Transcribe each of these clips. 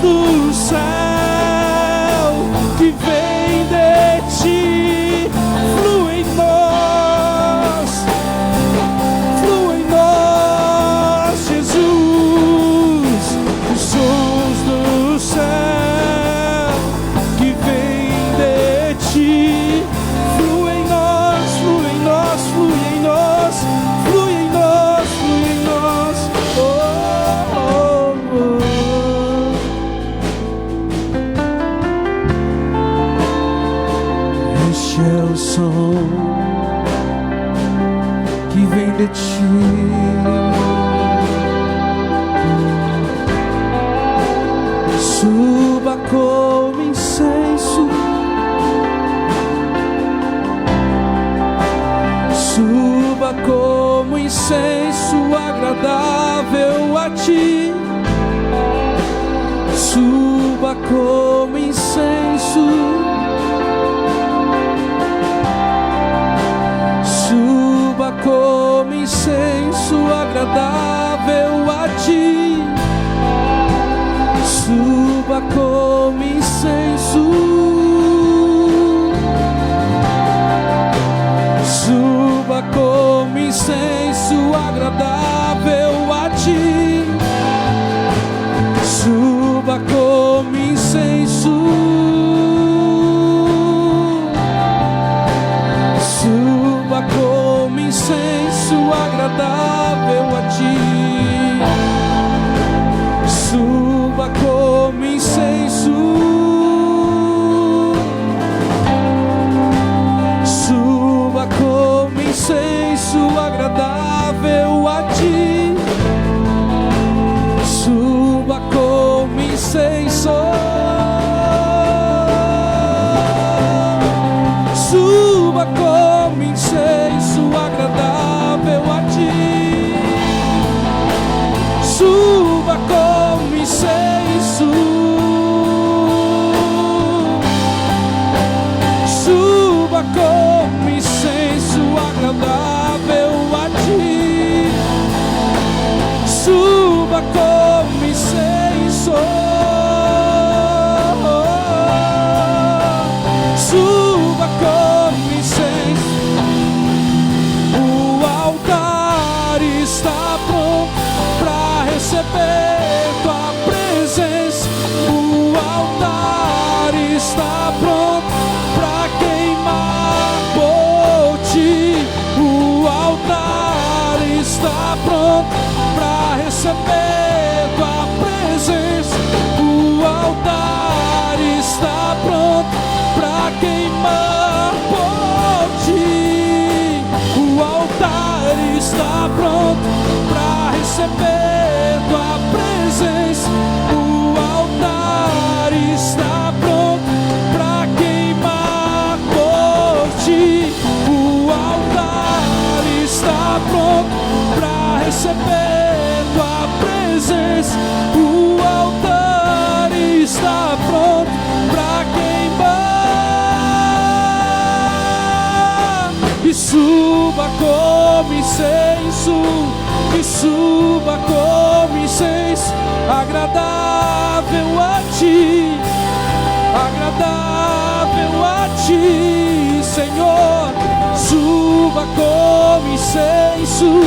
do céu que vem de ti flui em nós, Jesus. Os sons do céu que vem de ti flui em nós, flui em nós, flui em nós, flui em nós, flui em nós. Oh, oh, oh. Este é o som que vem de ti. Suba como incenso, suba como incenso agradável a ti. Suba como incenso, suba como incenso agradável a ti. Suba como incenso, suba como incenso agradável a ti. Suba como incenso, suba como incenso agradável a ti. Suba como incenso, suba como incenso agradável a ti. Suba como incenso, suba como incenso agradável a ti. Suba como incenso, suba como incenso agradável a ti. Suba como incenso, suba como incenso. O altar está pronto para receber tua presença. O altar está pronto para queimar por ti. O altar está pronto para receber tua presença. O altar está pronto para queimar por ti. O altar está pronto para receber tua presença. O altar está pronto para queimar por ti. O altar está pronto para receber tua presença. O altar está pronto para queimar. E suba como incenso, e suba como incenso agradável a ti, agradável a ti, Senhor. Suba como incenso,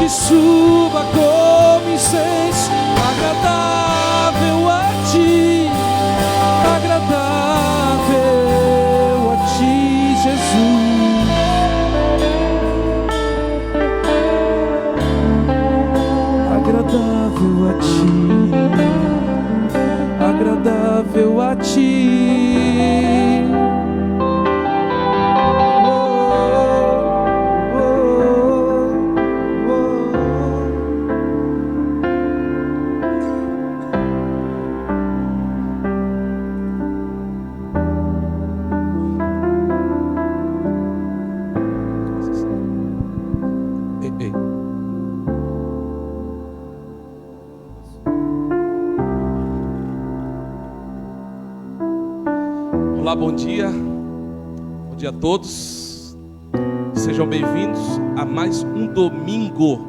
e suba como incenso agradável a ti, agradável a ti, Jesus. Agradável a ti, agradável a ti. Olá, bom dia a todos, sejam bem-vindos a mais um domingo.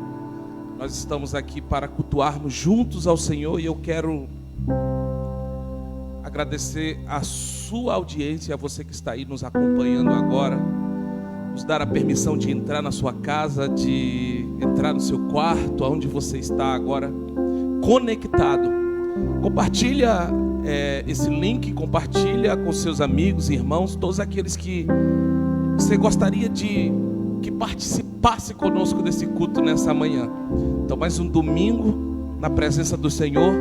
Nós estamos aqui para cultuarmos juntos ao Senhor e eu quero agradecer a sua audiência, a você que está aí nos acompanhando agora, nos dar a permissão de entrar na sua casa, de entrar no seu quarto, aonde você está agora conectado. Compartilha esse link, compartilha com seus amigos, irmãos, todos aqueles que você gostaria de que participasse conosco desse culto nessa manhã. Então, mais um domingo na presença do Senhor.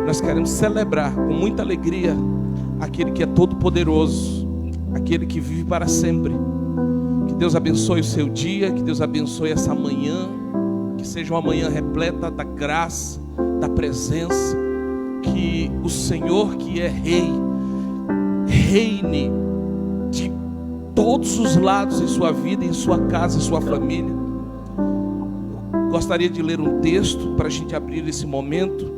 Nós queremos celebrar com muita alegria aquele que é todo poderoso, aquele que vive para sempre. Que Deus abençoe o seu dia, que Deus abençoe essa manhã, que seja uma manhã repleta da graça, da presença, que o Senhor, que é Rei, reine de todos os lados em sua vida, em sua casa, em sua família. Eu gostaria de ler um texto para a gente abrir esse momento.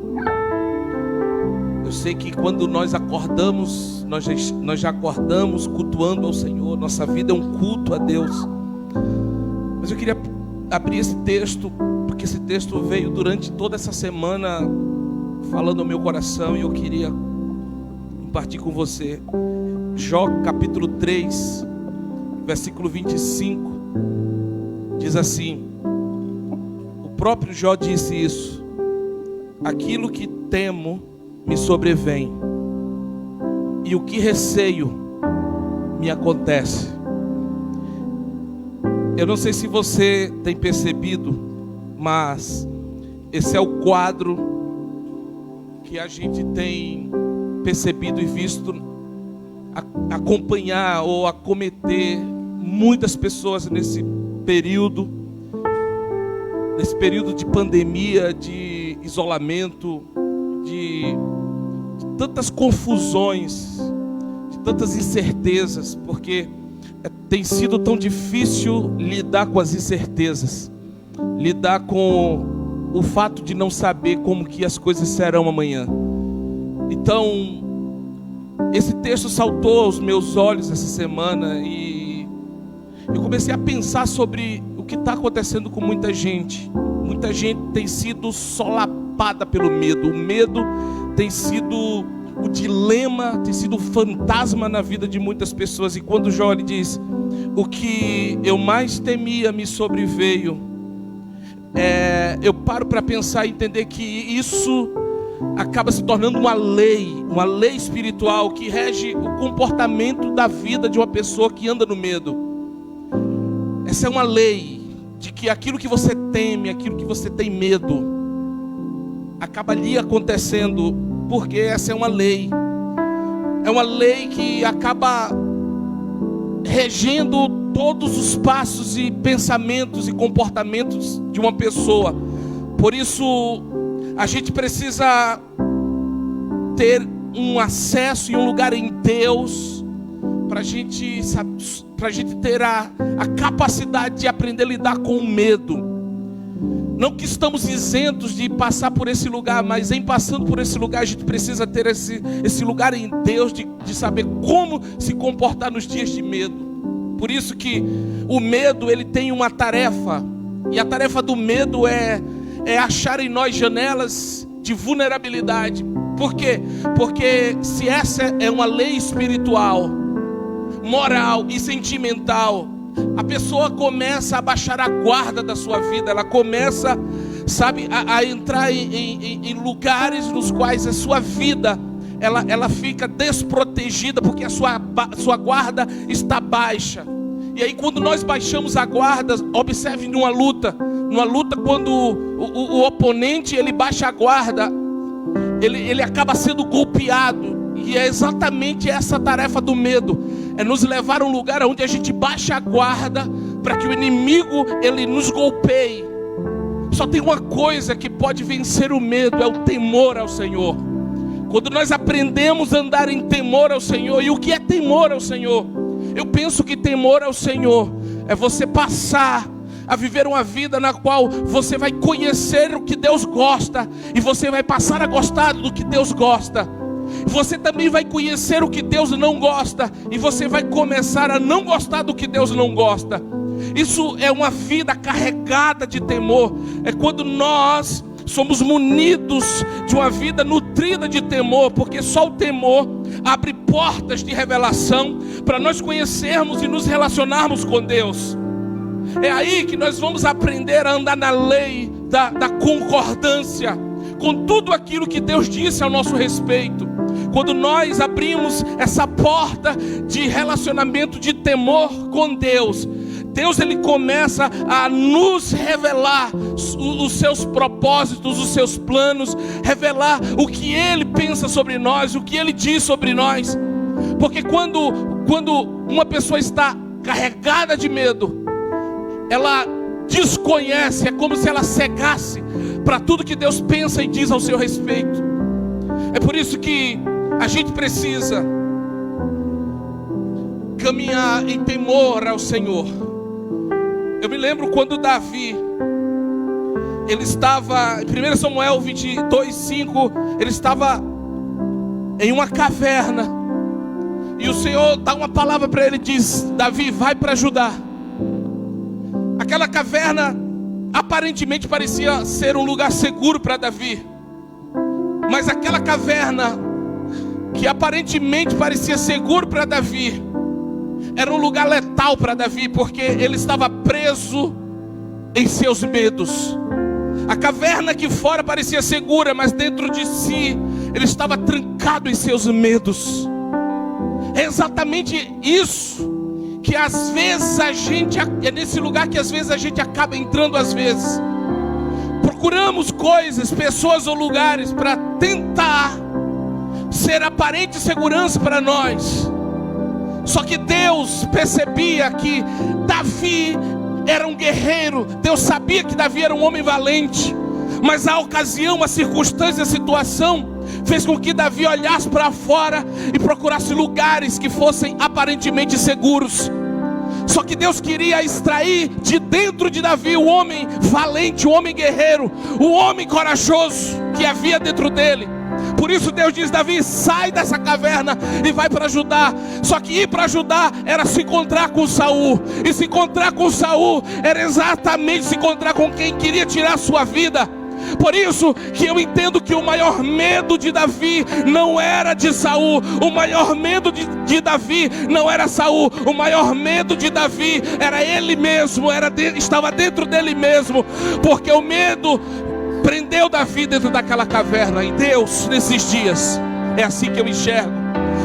Eu sei que quando nós acordamos, nós já acordamos cultuando ao Senhor. Nossa vida é um culto a Deus. Mas eu queria abrir esse texto, porque esse texto veio durante toda essa semana falando ao meu coração, e eu queria compartilhar com você. Jó capítulo 3, versículo 25, diz assim: o próprio Jó disse isso: aquilo que temo me sobrevém, e o que receio me acontece. Eu não sei se você tem percebido, mas esse é o quadro que a gente tem percebido e visto acompanhar ou acometer muitas pessoas nesse período de pandemia, de isolamento, de tantas confusões, de tantas incertezas, porque tem sido tão difícil lidar com as incertezas, lidar com o fato de não saber como que as coisas serão amanhã. Então, esse texto saltou aos meus olhos essa semana, e eu comecei a pensar sobre o que está acontecendo com muita gente. Muita gente tem sido solapada pelo medo. O medo tem sido o dilema, tem sido o fantasma na vida de muitas pessoas. E quando Jó ele diz: o que eu mais temia me sobreveio, eu paro para pensar e entender que isso acaba se tornando uma lei espiritual que rege o comportamento da vida de uma pessoa que anda no medo. Essa é uma lei de que aquilo que você teme, aquilo que você tem medo, acaba ali acontecendo, porque essa é uma lei. É uma lei que acaba regendo todos os passos e pensamentos e comportamentos de uma pessoa. Por isso, a gente precisa ter um acesso e um lugar em Deus, para a gente ter a capacidade de aprender a lidar com o medo. Não que estamos isentos de passar por esse lugar, mas em passando por esse lugar, a gente precisa ter esse lugar em Deus, de saber como se comportar nos dias de medo. Por isso que o medo, ele tem uma tarefa, e a tarefa do medo é achar em nós janelas de vulnerabilidade. Por quê? Porque se essa é uma lei espiritual, moral e sentimental, a pessoa começa a baixar a guarda da sua vida. Ela começa, a entrar em lugares nos quais a sua vida ela fica desprotegida, porque a sua guarda está baixa. E aí, quando nós baixamos a guarda, observe numa luta quando o oponente ele baixa a guarda, ele acaba sendo golpeado. E é exatamente essa a tarefa do medo, é nos levar a um lugar onde a gente baixa a guarda, para que o inimigo ele nos golpeie. Só tem uma coisa que pode vencer o medo, é o temor ao Senhor. Quando nós aprendemos a andar em temor ao Senhor. E o que é temor ao Senhor? Eu penso que temor ao Senhor é você passar a viver uma vida na qual você vai conhecer o que Deus gosta, e você vai passar a gostar do que Deus gosta. Você também vai conhecer o que Deus não gosta, e você vai começar a não gostar do que Deus não gosta. Isso é uma vida carregada de temor. É quando nós somos munidos de uma vida nutrida de temor, porque só o temor abre portas de revelação para nós conhecermos e nos relacionarmos com Deus. É aí que nós vamos aprender a andar na lei da concordância com tudo aquilo que Deus disse ao nosso respeito. Quando nós abrimos essa porta de relacionamento, de temor com Deus, Deus ele começa a nos revelar os seus propósitos, os seus planos, revelar o que Ele pensa sobre nós, o que Ele diz sobre nós. Porque quando uma pessoa está carregada de medo, ela desconhece, é como se ela cegasse para tudo que Deus pensa e diz ao seu respeito. É por isso que a gente precisa caminhar em temor ao Senhor. Eu me lembro quando Davi, ele estava, em 1 Samuel 22:5, ele estava em uma caverna, e o Senhor dá uma palavra para ele, diz: Davi, vai para Judá. Aquela caverna aparentemente parecia ser um lugar seguro para Davi, mas aquela caverna que aparentemente parecia seguro para Davi era um lugar letal para Davi, porque ele estava preso em seus medos. A caverna aqui fora parecia segura, mas dentro de si ele estava trancado em seus medos. É exatamente isso que às vezes é nesse lugar que às vezes a gente acaba entrando às vezes. Procuramos coisas, pessoas ou lugares para tentar ser aparente segurança para nós. Só que Deus percebia que Davi era um guerreiro. Deus sabia que Davi era um homem valente. Mas a ocasião, a circunstância, a situação fez com que Davi olhasse para fora e procurasse lugares que fossem aparentemente seguros. Só que Deus queria extrair de dentro de Davi o homem valente, o homem guerreiro, o homem corajoso que havia dentro dele. Por isso Deus diz: Davi, sai dessa caverna e vai para Judá. Só que ir para Judá era se encontrar com Saul. E se encontrar com Saul era exatamente se encontrar com quem queria tirar a sua vida. Por isso que eu entendo que o maior medo de Davi não era de Saul. O maior medo de Davi não era Saul. O maior medo de Davi era ele mesmo, estava dentro dele mesmo. Porque o medo prendeu Davi dentro daquela caverna. E Deus, nesses dias, é assim que eu enxergo.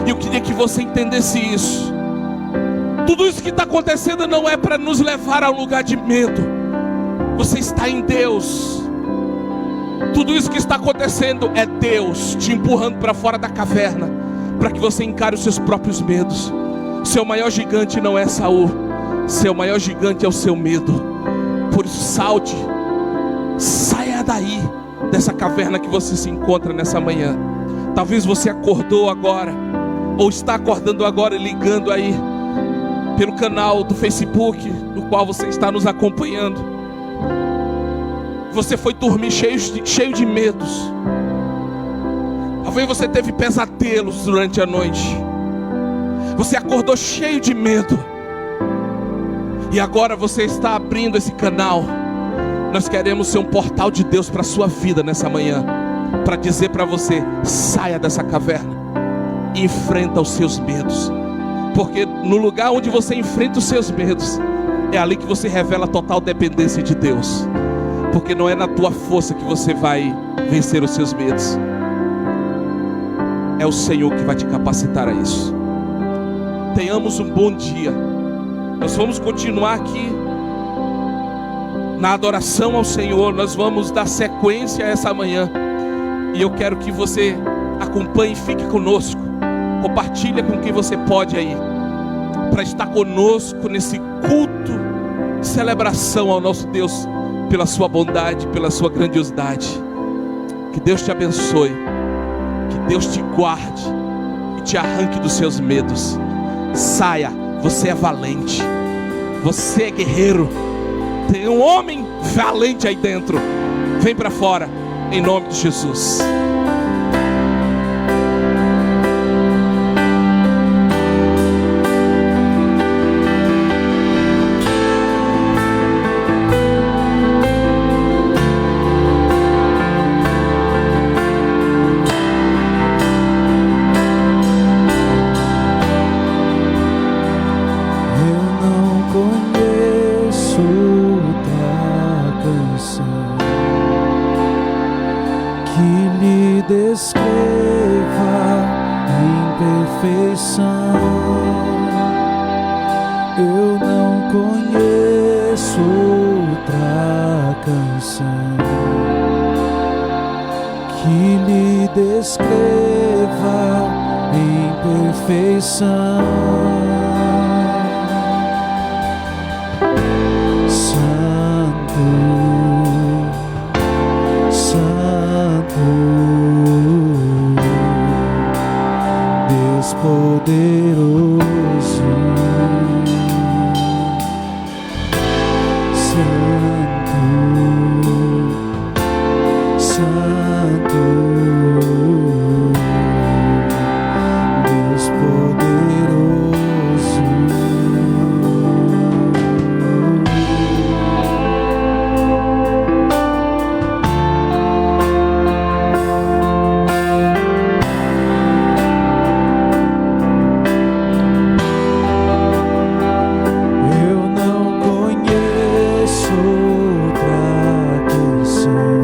E eu queria que você entendesse isso. Tudo isso que está acontecendo não é para nos levar a um lugar de medo. Você está em Deus. Tudo isso que está acontecendo é Deus te empurrando para fora da caverna, para que você encare os seus próprios medos. Seu maior gigante não é Saul. Seu maior gigante é o seu medo. Por isso salte, saia daí, dessa caverna que você se encontra nessa manhã. Talvez você acordou agora, ou está acordando agora e ligando aí pelo canal do Facebook, no qual você está nos acompanhando. Você foi dormir cheio de medos. Talvez você teve pesadelos durante a noite. Você acordou cheio de medo. E agora você está abrindo esse canal. Nós queremos ser um portal de Deus para a sua vida nessa manhã, para dizer para você: saia dessa caverna e enfrenta os seus medos. Porque no lugar onde você enfrenta os seus medos, é ali que você revela a total dependência de Deus. Porque não é na tua força que você vai vencer os seus medos. É o Senhor que vai te capacitar a isso. Tenhamos um bom dia. Nós vamos continuar aqui na adoração ao Senhor. Nós vamos dar sequência a essa manhã. E eu quero que você acompanhe e fique conosco. Compartilha com quem você pode aí, para estar conosco nesse culto de celebração ao nosso Deus, pela sua bondade, pela sua grandiosidade. Que Deus te abençoe, que Deus te guarde e te arranque dos seus medos. Saia, você é valente, você é guerreiro. Tem um homem valente aí dentro. Vem para fora, em nome de Jesus. que lhe descreva em perfeição. Eu não conheço outra canção que lhe descreva em perfeição. Santo, Santo, Deus poderoso. Santo, Santo, Deus poderoso. Eu não conheço outra canção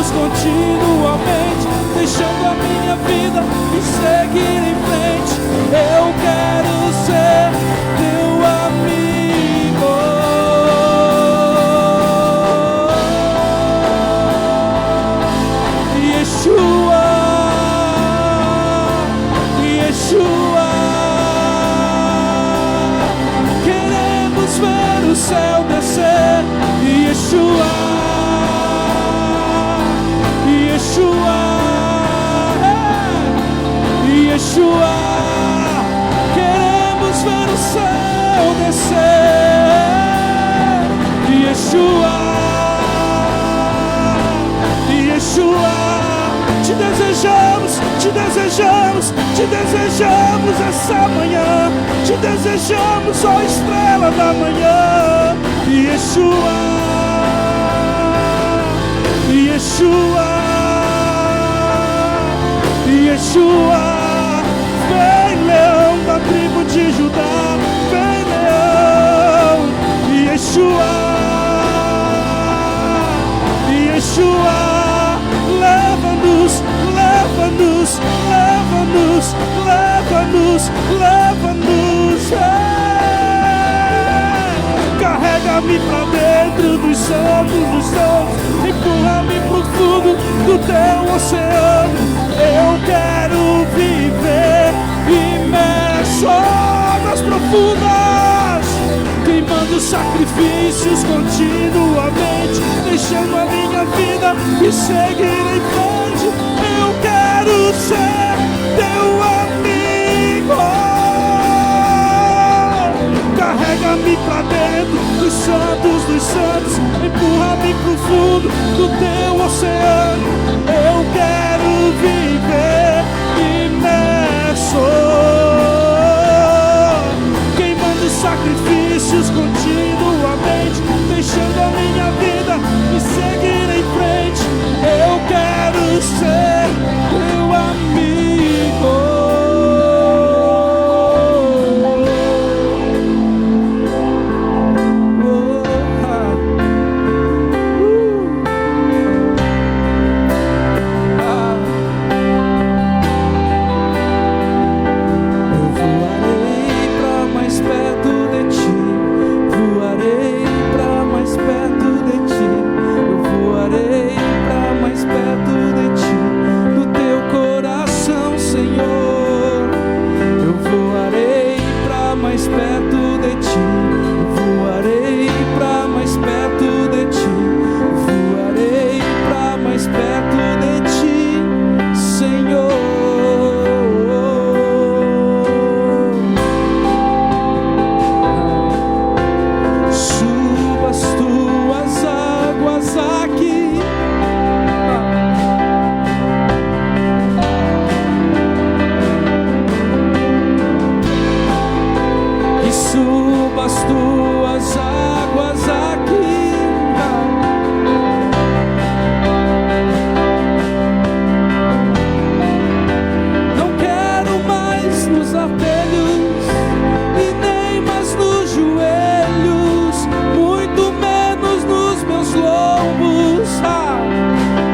sacrifícios continuamente, deixando a minha vida e seguir em frente. Eu quero ser teu amigo. Yeshua, Yeshua, queremos ver o céu descer. Yeshua, Yeshua, Yeshua, queremos ver o céu descer. Yeshua, Yeshua, te desejamos, te desejamos, te desejamos essa manhã, te desejamos, ó estrela da manhã. Yeshua, Yeshua, Yeshua, vem leão da tribo de Judá, vem leão. Yeshua, Yeshua, leva-nos, leva-nos, leva-nos, leva-nos, leva-nos. Carrega-me pra dentro dos santos, empurra-me pro fundo do teu oceano. Eu quero viver imerso nas profundas, queimando sacrifícios continuamente, deixando a minha vida e seguir em frente. Eu quero ser teu amigo. Carrega-me pra dentro dos santos, empurra-me pro fundo do teu oceano. Eu quero viver imerso, queimando sacrifícios continuamente, deixando a minha vida e seguir em frente. Eu quero ser teu amigo.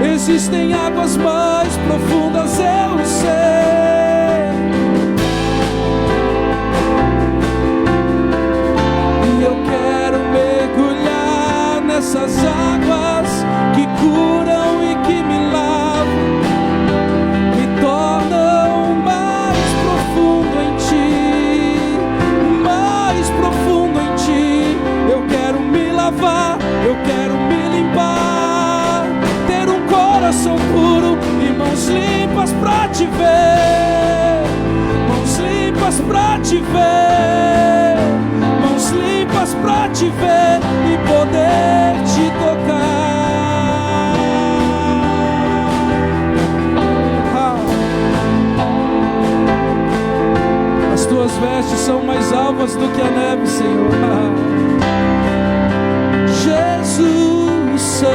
Existem águas mais profundas, eu sei, e eu quero mergulhar nessas águas que curam e que me lavam, me tornam mais profundo em ti, mais profundo em ti. Eu quero me lavar, eu quero me limpar, ter um coração puro e mãos limpas pra te ver, mãos limpas pra te ver, mãos limpas pra te ver e poder te tocar. As tuas vestes são mais alvas do que a neve, Senhor. Jesus Santo,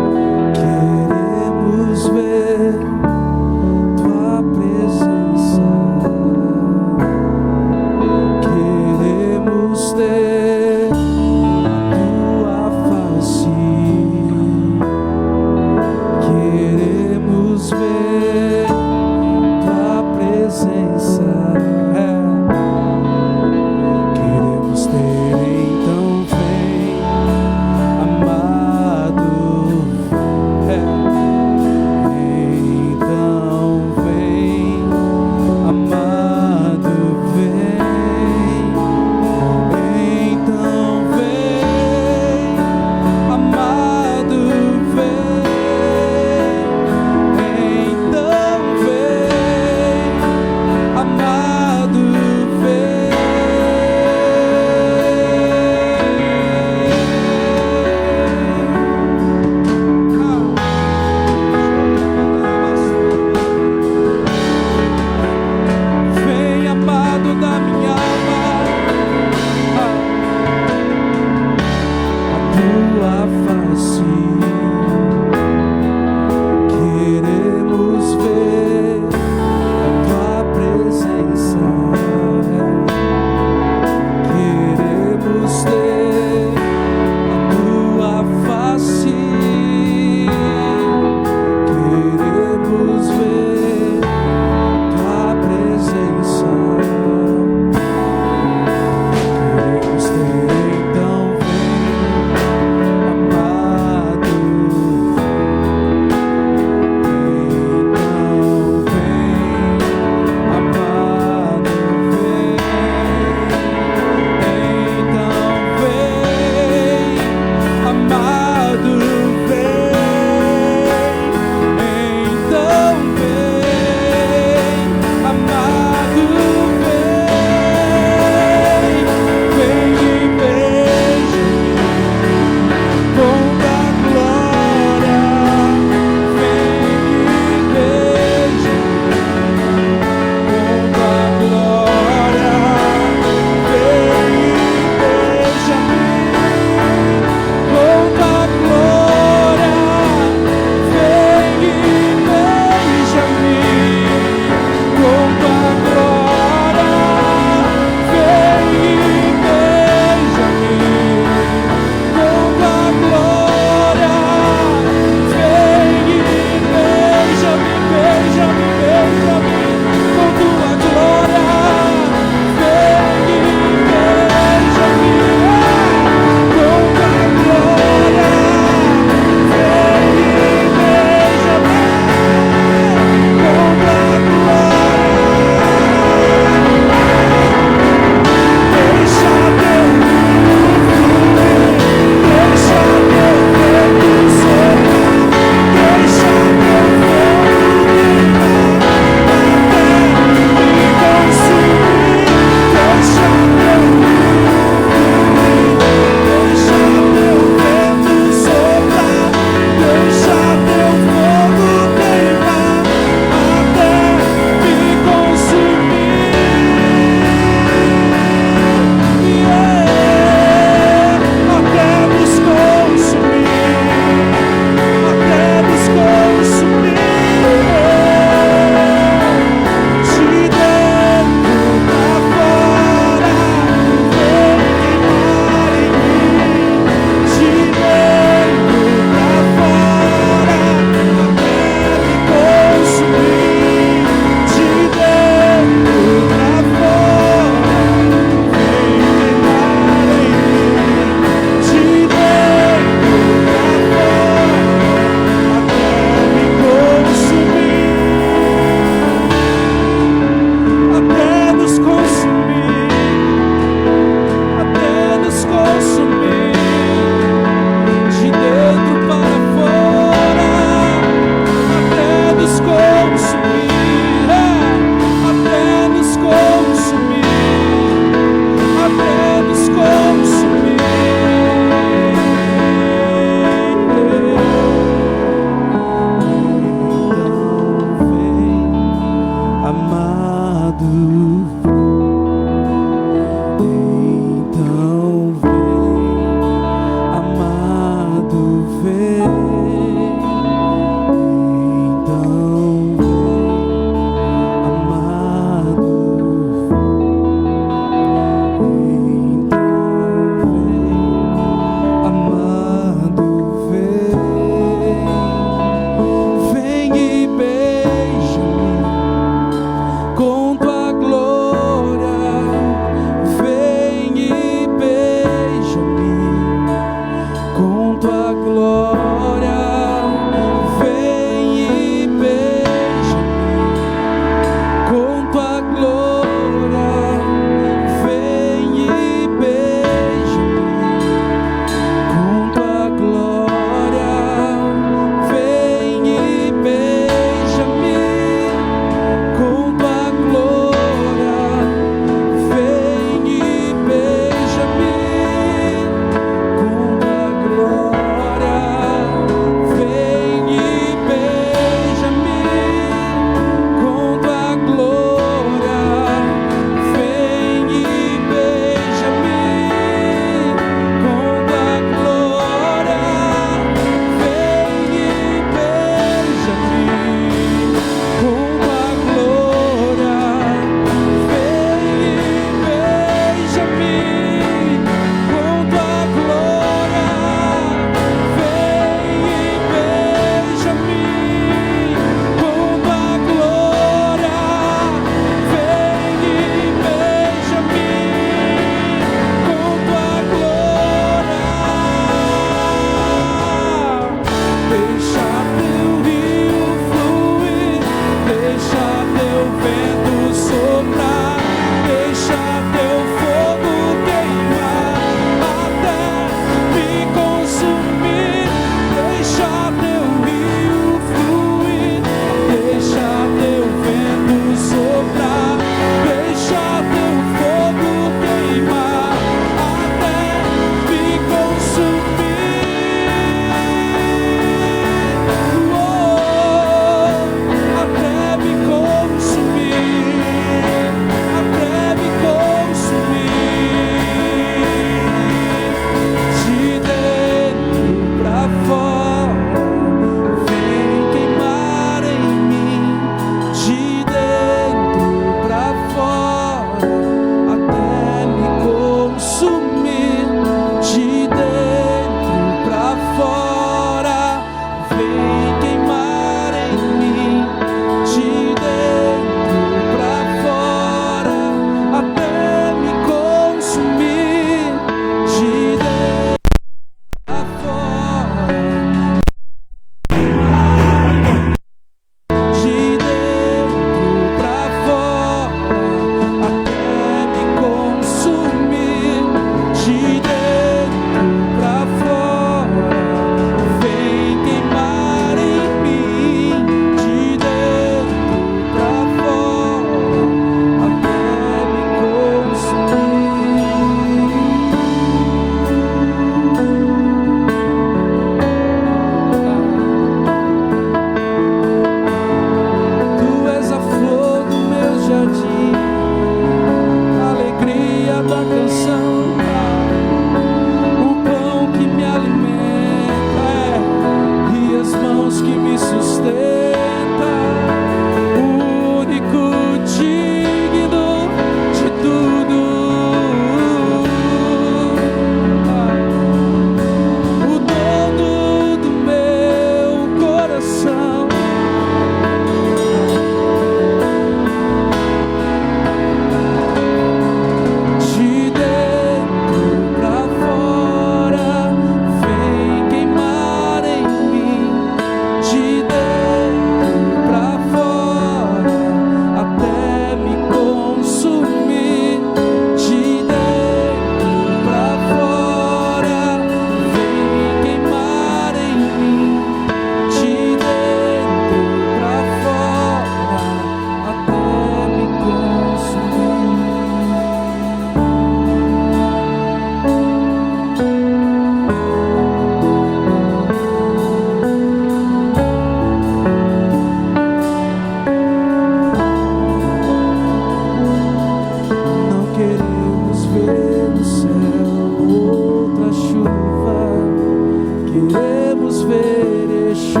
Queremos ver Yeshua,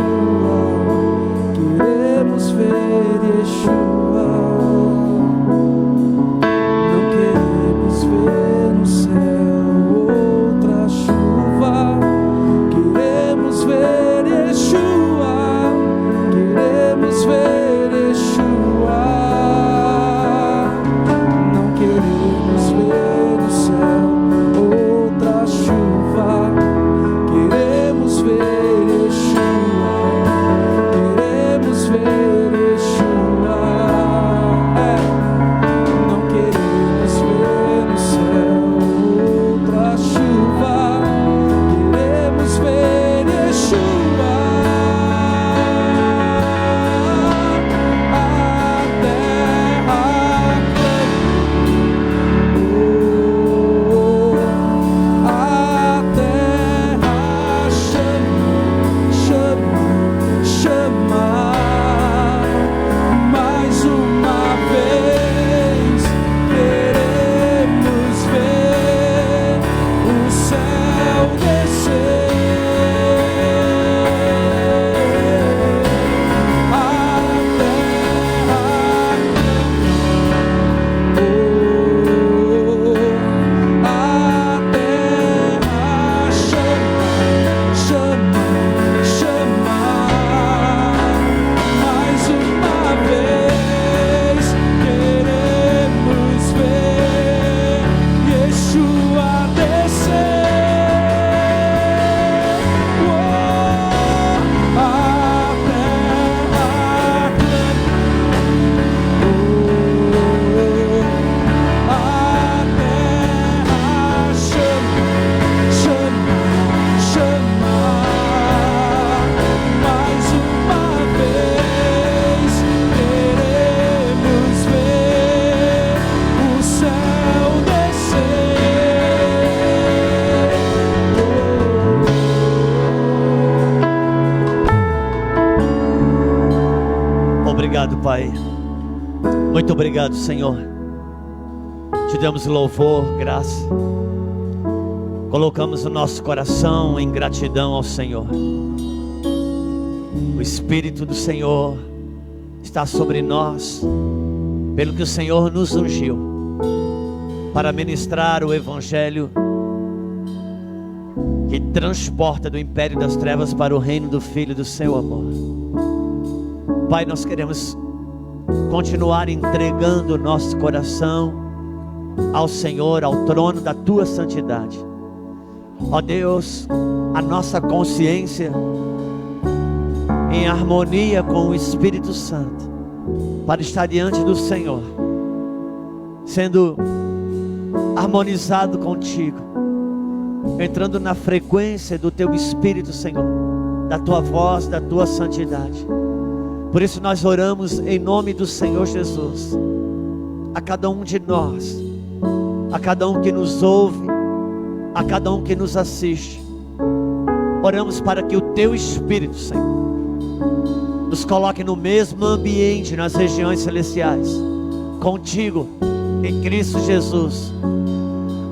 queremos ver Yeshua. Não queremos ver no céu outra chuva. Queremos ver Yeshua, queremos ver Yeshua. Não queremos ver no céu outra chuva. Queremos ver Yeshua, queremos ver Yeshua. Não queremos ver no céu outra chuva. Queremos ver Yeshua. A terra clama, a terra chama, chama mais uma vez. Queremos ver o céu descer. A terra a terra chama, chama mais uma vez. Queremos ver Yeshua descer. A terra a terra chama, chama mais uma vez. Queremos ver o céu descer. Obrigado, Pai. Muito obrigado, Senhor. Te damos louvor, graça. Colocamos o nosso coração em gratidão ao Senhor. O Espírito do Senhor está sobre nós, pelo que o Senhor nos ungiu para ministrar o Evangelho que transporta do império das trevas para o reino do Filho do seu amor. Pai, nós queremos continuar entregando o nosso coração ao Senhor, ao trono da Tua santidade. Ó Deus, a nossa consciência em harmonia com o Espírito Santo, para estar diante do Senhor, sendo harmonizado contigo, entrando na frequência do Teu Espírito, Senhor, da Tua voz, da Tua santidade. Por isso nós oramos em nome do Senhor Jesus, a cada um de nós, a cada um que nos ouve, a cada um que nos assiste. Oramos para que o Teu Espírito, Senhor, nos coloque no mesmo ambiente nas regiões celestiais, contigo, em Cristo Jesus,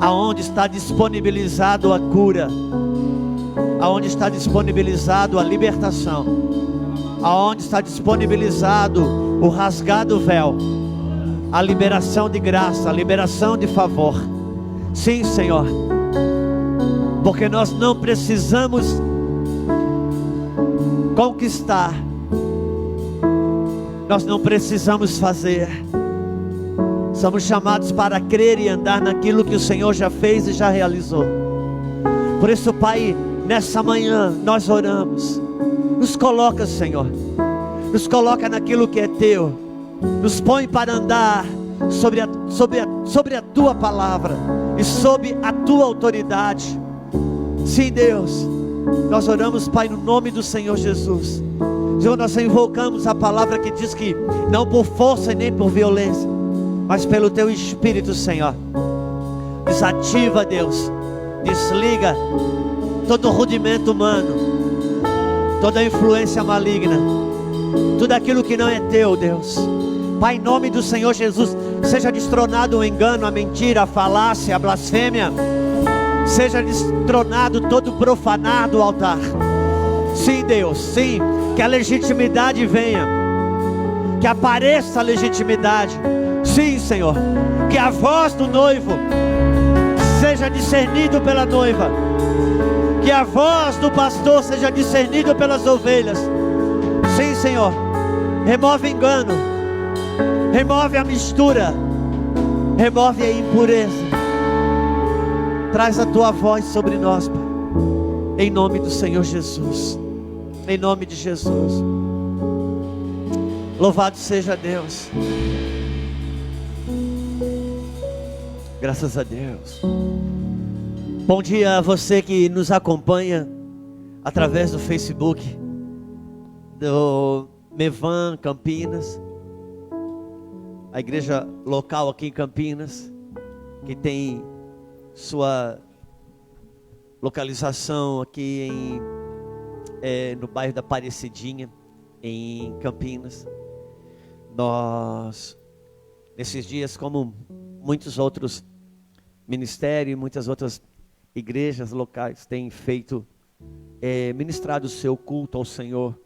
aonde está disponibilizado a cura, aonde está disponibilizado a libertação, aonde está disponibilizado o rasgado véu, a liberação de graça, a liberação de favor. Sim, Senhor, porque nós não precisamos conquistar, nós não precisamos fazer, somos chamados para crer e andar naquilo que o Senhor já fez e já realizou. Por isso, Pai, nessa manhã nós oramos. Nos coloca, Senhor, nos coloca naquilo que é Teu, nos põe para andar sobre a Tua palavra e sob a Tua autoridade. Sim, Deus, nós oramos, Pai, no nome do Senhor Jesus. Senhor, nós invocamos a palavra que diz que não por força e nem por violência, mas pelo Teu Espírito, Senhor. Desativa, Deus, desliga todo rudimento humano, toda influência maligna, tudo aquilo que não é Teu, Deus. Pai, em nome do Senhor Jesus, seja destronado o engano, a mentira, a falácia, a blasfêmia. Seja destronado todo profanado altar. Sim, Deus, sim. Que a legitimidade venha. Que apareça a legitimidade. Sim, Senhor. Que a voz do noivo seja discernido pela noiva. Que a voz do pastor seja discernido pelas ovelhas. Sim, Senhor. Remove engano. Remove a mistura. Remove a impureza. Traz a tua voz sobre nós, Pai. Em nome do Senhor Jesus. Em nome de Jesus. Louvado seja Deus. Graças a Deus. Bom dia a você que nos acompanha através do Facebook do Mevan Campinas, a igreja local aqui em Campinas, que tem sua localização aqui no bairro da Aparecidinha, em Campinas. Nós, nesses dias, como muitos outros ministérios, muitas outras igrejas locais têm feito, ministrado o seu culto ao Senhor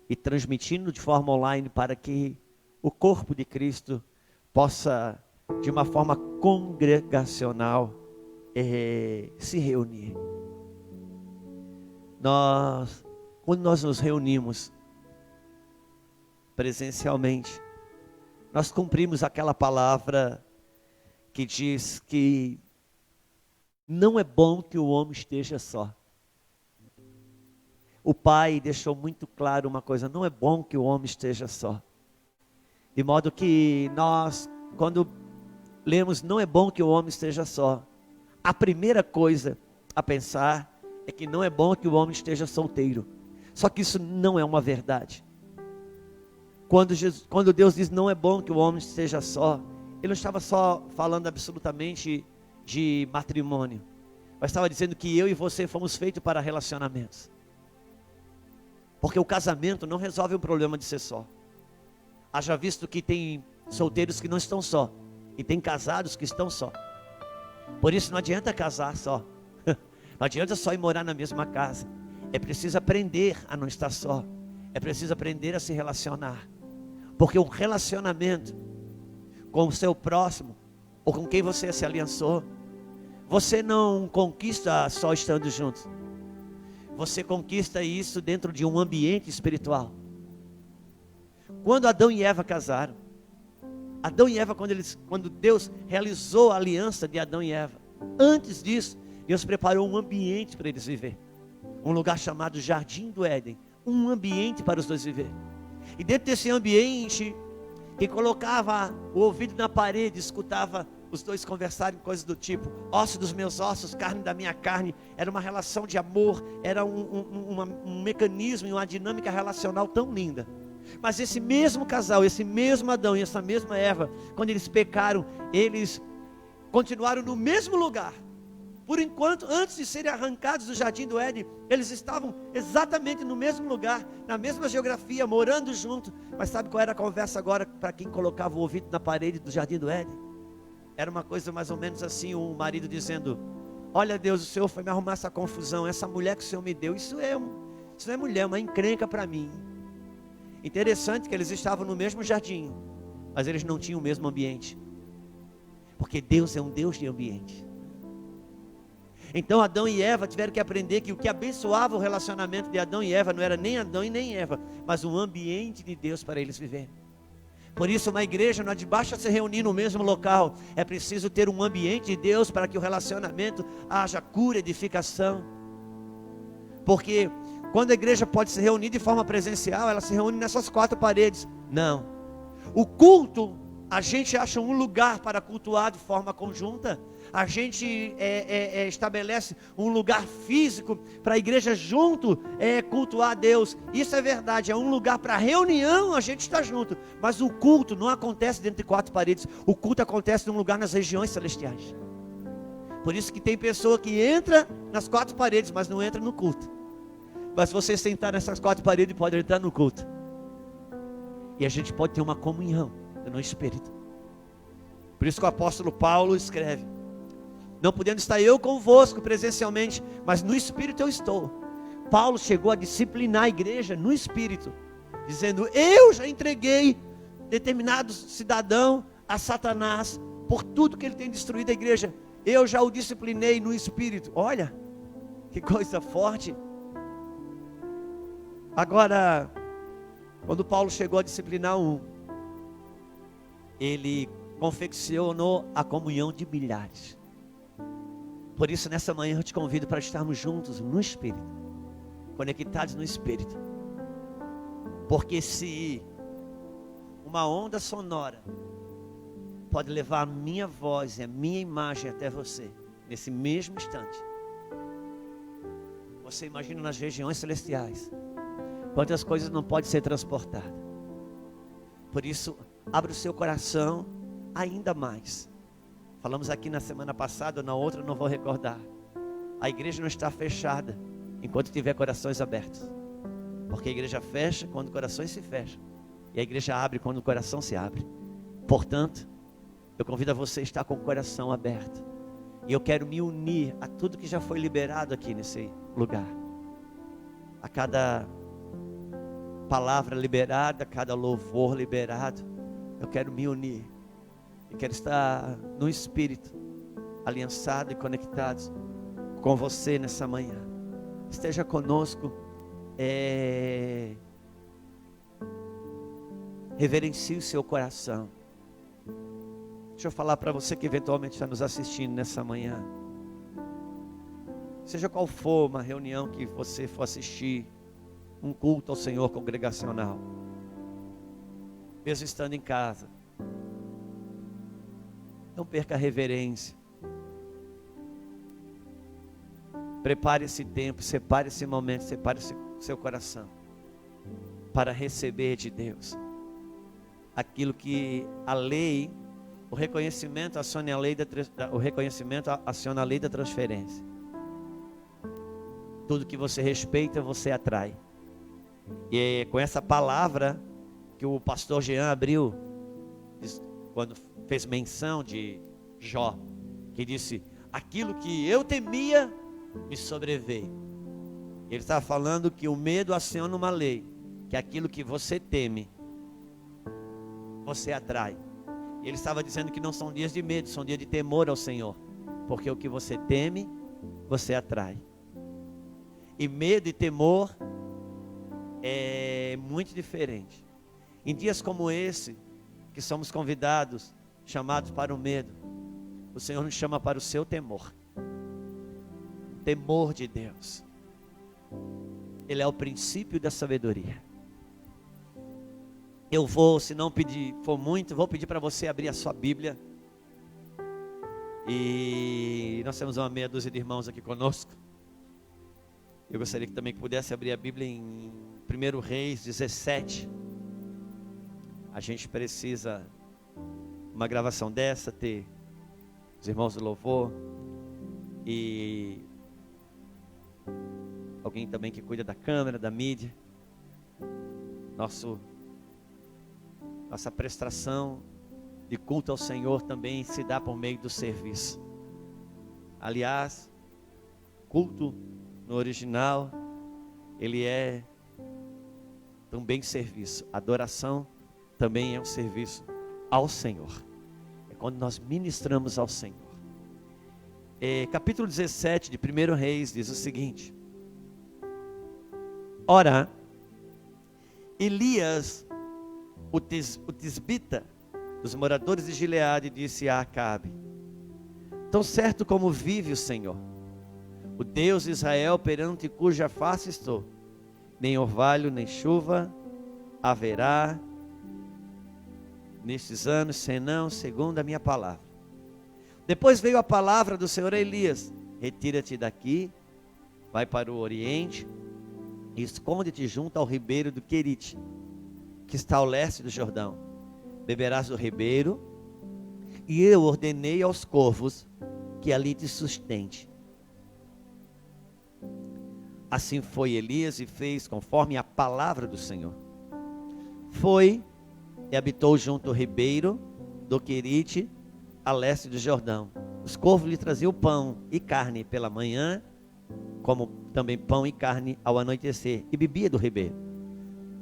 e transmitindo de forma online para que o corpo de Cristo possa, de uma forma congregacional, se reunir. Quando nós nos reunimos presencialmente, nós cumprimos aquela palavra que diz que não é bom que o homem esteja só. O Pai deixou muito claro uma coisa: não é bom que o homem esteja só. De modo que nós, quando lemos não é bom que o homem esteja só, a primeira coisa a pensar é que não é bom que o homem esteja solteiro. Só que isso não é uma verdade. Quando Deus diz não é bom que o homem esteja só, Ele não estava só falando absolutamente de matrimônio, mas estava dizendo que eu e você fomos feitos para relacionamentos. Porque o casamento não resolve o problema de ser só. Haja visto que tem solteiros que não estão só, e tem casados que estão só. Por isso não adianta casar só. Não adianta só ir morar na mesma casa. É preciso aprender a não estar só. É preciso aprender a se relacionar. Porque o relacionamento com o seu próximo, ou com quem você se aliançou, você não conquista só estando juntos. Você conquista isso dentro de um ambiente espiritual. Quando Adão e Eva casaram, Adão e Eva, quando Deus realizou a aliança de Adão e Eva, antes disso, Deus preparou um ambiente para eles viver. Um lugar chamado Jardim do Éden. Um ambiente para os dois viver. E dentro desse ambiente, que colocava o ouvido na parede, escutava os dois conversarem coisas do tipo: osso dos meus ossos, carne da minha carne. Era uma relação de amor, era um mecanismo e uma dinâmica relacional tão linda. Mas esse mesmo casal, esse mesmo Adão e essa mesma Eva, quando eles pecaram, eles continuaram no mesmo lugar. Por enquanto, antes de serem arrancados do Jardim do Éden, eles estavam exatamente no mesmo lugar, na mesma geografia, morando junto. Mas sabe qual era a conversa agora para quem colocava o ouvido na parede do Jardim do Éden? Era uma coisa mais ou menos assim, o marido dizendo: olha Deus, o Senhor foi me arrumar essa confusão, essa mulher que o Senhor me deu, isso não é mulher, uma encrenca para mim. Interessante que eles estavam no mesmo jardim, mas eles não tinham o mesmo ambiente. Porque Deus é um Deus de ambiente. Então Adão e Eva tiveram que aprender que o que abençoava o relacionamento de Adão e Eva não era nem Adão e nem Eva, mas um ambiente de Deus para eles viverem. Por isso uma igreja não é de basta se reunir no mesmo local, é preciso ter um ambiente de Deus para que o relacionamento haja cura, edificação. Porque quando a igreja pode se reunir de forma presencial, ela se reúne nessas quatro paredes. Não. O culto, a gente acha um lugar para cultuar de forma conjunta. A gente estabelece um lugar físico para a igreja junto cultuar a Deus. Isso é verdade, é um lugar para reunião, a gente está junto. Mas o culto não acontece dentro de quatro paredes. O culto acontece num lugar nas regiões celestiais. Por isso que tem pessoa que entra nas quatro paredes, mas não entra no culto. Mas você sentar nessas quatro paredes pode entrar no culto. E a gente pode ter uma comunhão no Espírito. Por isso que o apóstolo Paulo escreve: não podendo estar eu convosco presencialmente, mas no Espírito eu estou. Paulo chegou a disciplinar a igreja no Espírito, dizendo: eu já entreguei determinado cidadão a Satanás, por tudo que ele tem destruído a igreja, eu já o disciplinei no Espírito. Olha, que coisa forte. Agora, quando Paulo chegou a disciplinar ele confeccionou a comunhão de milhares. Por isso, nessa manhã eu te convido para estarmos juntos no Espírito, conectados no Espírito. Porque se uma onda sonora pode levar a minha voz e a minha imagem até você, nesse mesmo instante, você imagina nas regiões celestiais quantas coisas não podem ser transportadas. Por isso, abra o seu coração ainda mais. Falamos aqui na semana passada, ou na outra, não vou recordar. A igreja não está fechada enquanto tiver corações abertos. Porque a igreja fecha quando corações se fecham. E a igreja abre quando o coração se abre. Portanto, eu convido a você a estar com o coração aberto. E eu quero me unir a tudo que já foi liberado aqui nesse lugar. A cada palavra liberada, a cada louvor liberado, eu quero me unir. Eu quero estar no Espírito, aliançado e conectado com você nessa manhã. Esteja conosco. Reverencie o seu coração. Deixa eu falar para você que eventualmente está nos assistindo nessa manhã. Seja qual for uma reunião que você for assistir, um culto ao Senhor congregacional, mesmo estando em casa, não perca a reverência. Prepare esse tempo, separe esse momento, separe seu coração para receber de Deus aquilo que a lei, o reconhecimento aciona a lei da transferência. Tudo que você respeita, você atrai. E é com essa palavra que o pastor Jean abriu, quando fez menção de Jó, que disse: aquilo que eu temia me sobreveio. Ele estava falando que o medo aciona uma lei, que aquilo que você teme, você atrai. Ele estava dizendo que não são dias de medo, são dias de temor ao Senhor, porque o que você teme, você atrai. E medo e temor é muito diferente. Em dias como esse, que somos convidados, chamados para o medo, o Senhor nos chama para o seu temor. Temor de Deus. Ele é o princípio da sabedoria. Eu vou, se não for muito, vou pedir para você abrir a sua Bíblia. E nós temos uma meia dúzia de irmãos aqui conosco. Eu gostaria que também pudesse abrir a Bíblia em 1 Reis 17. A gente precisa, uma gravação dessa, ter os irmãos do louvor e alguém também que cuida da câmera, da mídia. Nossa prestação de culto ao Senhor também se dá por meio do serviço. Aliás, culto no original, ele é também serviço. Adoração também é um serviço ao Senhor. É quando nós ministramos ao Senhor. Capítulo 17 de 1 Reis diz o seguinte: ora, Elias, o tisbita, dos moradores de Gileade, disse a Acabe: tão certo como vive o Senhor, o Deus de Israel, perante cuja face estou, nem orvalho nem chuva haverá nestes anos, senão segundo a minha palavra. Depois veio a palavra do Senhor a Elias: retira-te daqui, vai para o oriente e esconde-te junto ao ribeiro do Querite, que está ao leste do Jordão. Beberás do ribeiro, e eu ordenei aos corvos que ali te sustente. Assim foi Elias e fez conforme a palavra do Senhor. Foi e habitou junto ao ribeiro do Querite, a leste do Jordão. Os corvos lhe traziam pão e carne pela manhã, como também pão e carne ao anoitecer, e bebia do ribeiro.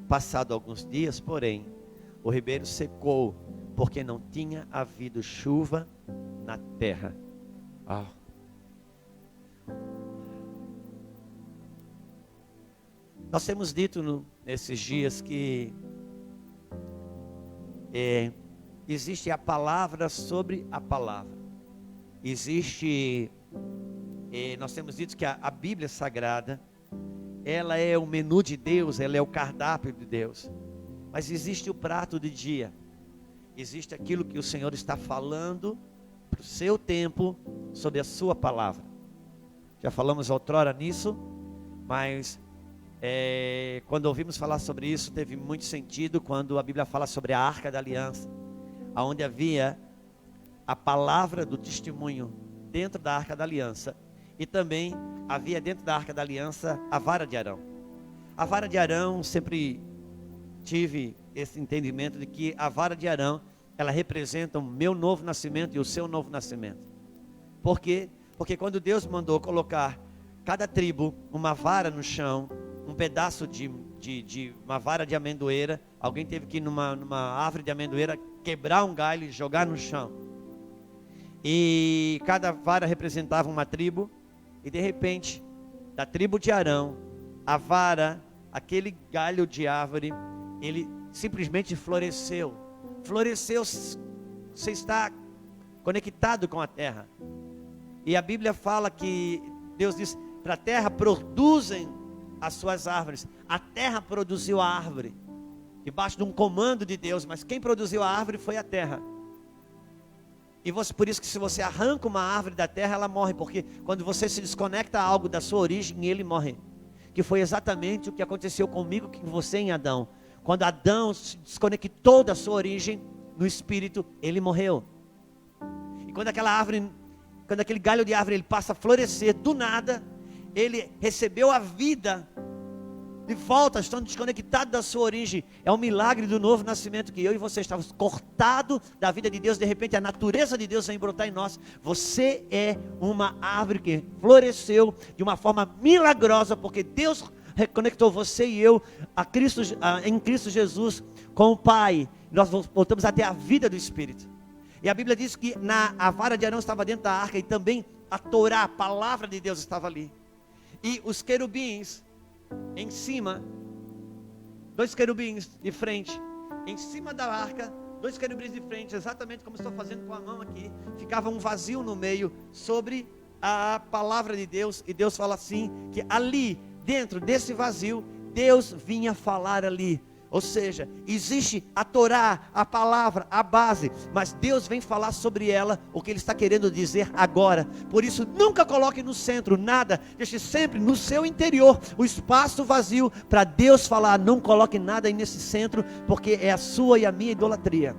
Passado alguns dias, porém, o ribeiro secou, porque não tinha havido chuva na terra. Nós temos dito nesses dias que existe a palavra sobre a palavra. Nós temos dito que a Bíblia Sagrada, ela é o menu de Deus, ela é o cardápio de Deus. Mas existe o prato do dia. Existe aquilo que o Senhor está falando para o seu tempo, sobre a sua palavra. Já falamos outrora nisso, mas quando ouvimos falar sobre isso, teve muito sentido quando a Bíblia fala sobre a Arca da Aliança, onde havia a palavra do testemunho dentro da Arca da Aliança, e também havia dentro da Arca da Aliança a vara de Arão. A vara de Arão, sempre tive esse entendimento de que a vara de Arão, ela representa o meu novo nascimento e o seu novo nascimento. Por quê? Porque quando Deus mandou colocar cada tribo uma vara no chão, um pedaço de uma vara de amendoeira, alguém teve que ir numa árvore de amendoeira, quebrar um galho e jogar no chão. E cada vara representava uma tribo, e de repente, da tribo de Arão, a vara, aquele galho de árvore, ele simplesmente floresceu. Floresceu, você está conectado com a terra. E a Bíblia fala que Deus diz, para a terra produzem as suas árvores. A terra produziu a árvore, debaixo de um comando de Deus, mas quem produziu a árvore foi a terra. E por isso que se você arranca uma árvore da terra, ela morre, porque quando você se desconecta a algo da sua origem, ele morre. Que foi exatamente o que aconteceu comigo, com você em Adão. Quando Adão se desconectou da sua origem, no espírito, ele morreu. E quando aquele galho de árvore ele passa a florescer, do nada, ele recebeu a vida de volta, estando desconectado da sua origem. É um milagre do novo nascimento, que eu e você estávamos cortados da vida de Deus. De repente a natureza de Deus vem brotar em nós. Você é uma árvore que floresceu de uma forma milagrosa, porque Deus reconectou você e eu em Cristo Jesus com o Pai. Nós voltamos até a vida do Espírito. E a Bíblia diz que a vara de Arão estava dentro da arca, e também a Torá, a palavra de Deus, estava ali. E os querubins em cima, 2 querubins de frente, em cima da arca, 2 querubins de frente, exatamente como estou fazendo com a mão aqui, ficava um vazio no meio, sobre a palavra de Deus. E Deus fala assim, que ali, dentro desse vazio, Deus vinha falar ali. Ou seja, existe a Torá, a palavra, a base, mas Deus vem falar sobre ela, o que Ele está querendo dizer agora. Por isso, nunca coloque no centro nada, deixe sempre no seu interior o espaço vazio para Deus falar. Não coloque nada aí nesse centro, porque é a sua e a minha idolatria.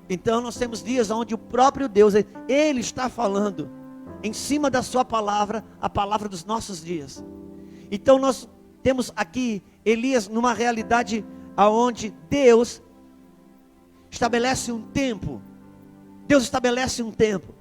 Então nós temos dias onde o próprio Deus, Ele está falando em cima da sua palavra, a palavra dos nossos dias. Então nós temos aqui Elias numa realidade aonde Deus estabelece um tempo. Deus estabelece um tempo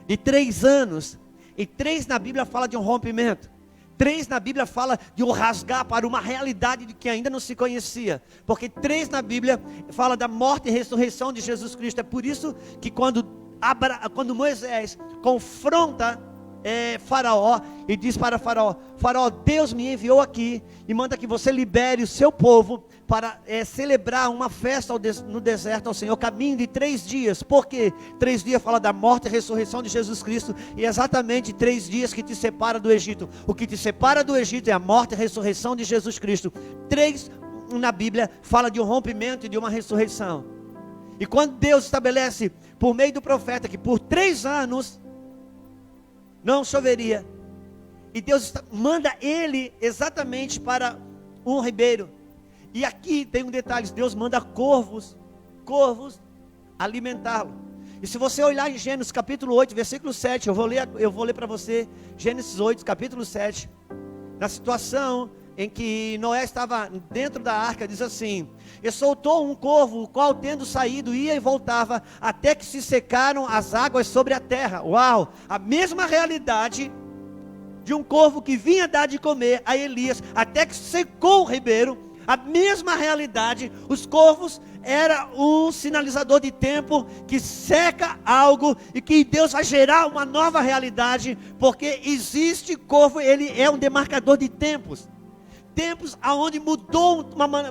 de 3 anos. E 3 na Bíblia fala de um rompimento. 3 na Bíblia fala de um rasgar para uma realidade de que ainda não se conhecia. Porque 3 na Bíblia fala da morte e ressurreição de Jesus Cristo. É por isso que quando Moisés confronta Faraó e diz para Faraó: Faraó, Deus me enviou aqui e manda que você libere o seu povo para celebrar uma festa no deserto ao Senhor, caminho de 3 dias. Por quê? 3 dias fala da morte e ressurreição de Jesus Cristo, e exatamente 3 dias que te separa do Egito. O que te separa do Egito é a morte e ressurreição de Jesus Cristo. 3 na Bíblia fala de um rompimento e de uma ressurreição. E quando Deus estabelece por meio do profeta que por 3 anos não choveria, e Deus manda ele exatamente para um ribeiro. E aqui tem um detalhe: Deus manda corvos alimentá-lo. E se você olhar em Gênesis capítulo 8, versículo 7, eu vou ler para você, Gênesis 8, capítulo 7, na situação em que Noé estava dentro da arca, diz assim: e soltou um corvo, o qual tendo saído ia e voltava, até que se secaram as águas sobre a terra. Uau, a mesma realidade de um corvo que vinha dar de comer a Elias, até que secou o ribeiro. A mesma realidade, os corvos era um sinalizador de tempo que seca algo e que Deus vai gerar uma nova realidade, porque existe corvo, ele é um demarcador de tempos. Tempos aonde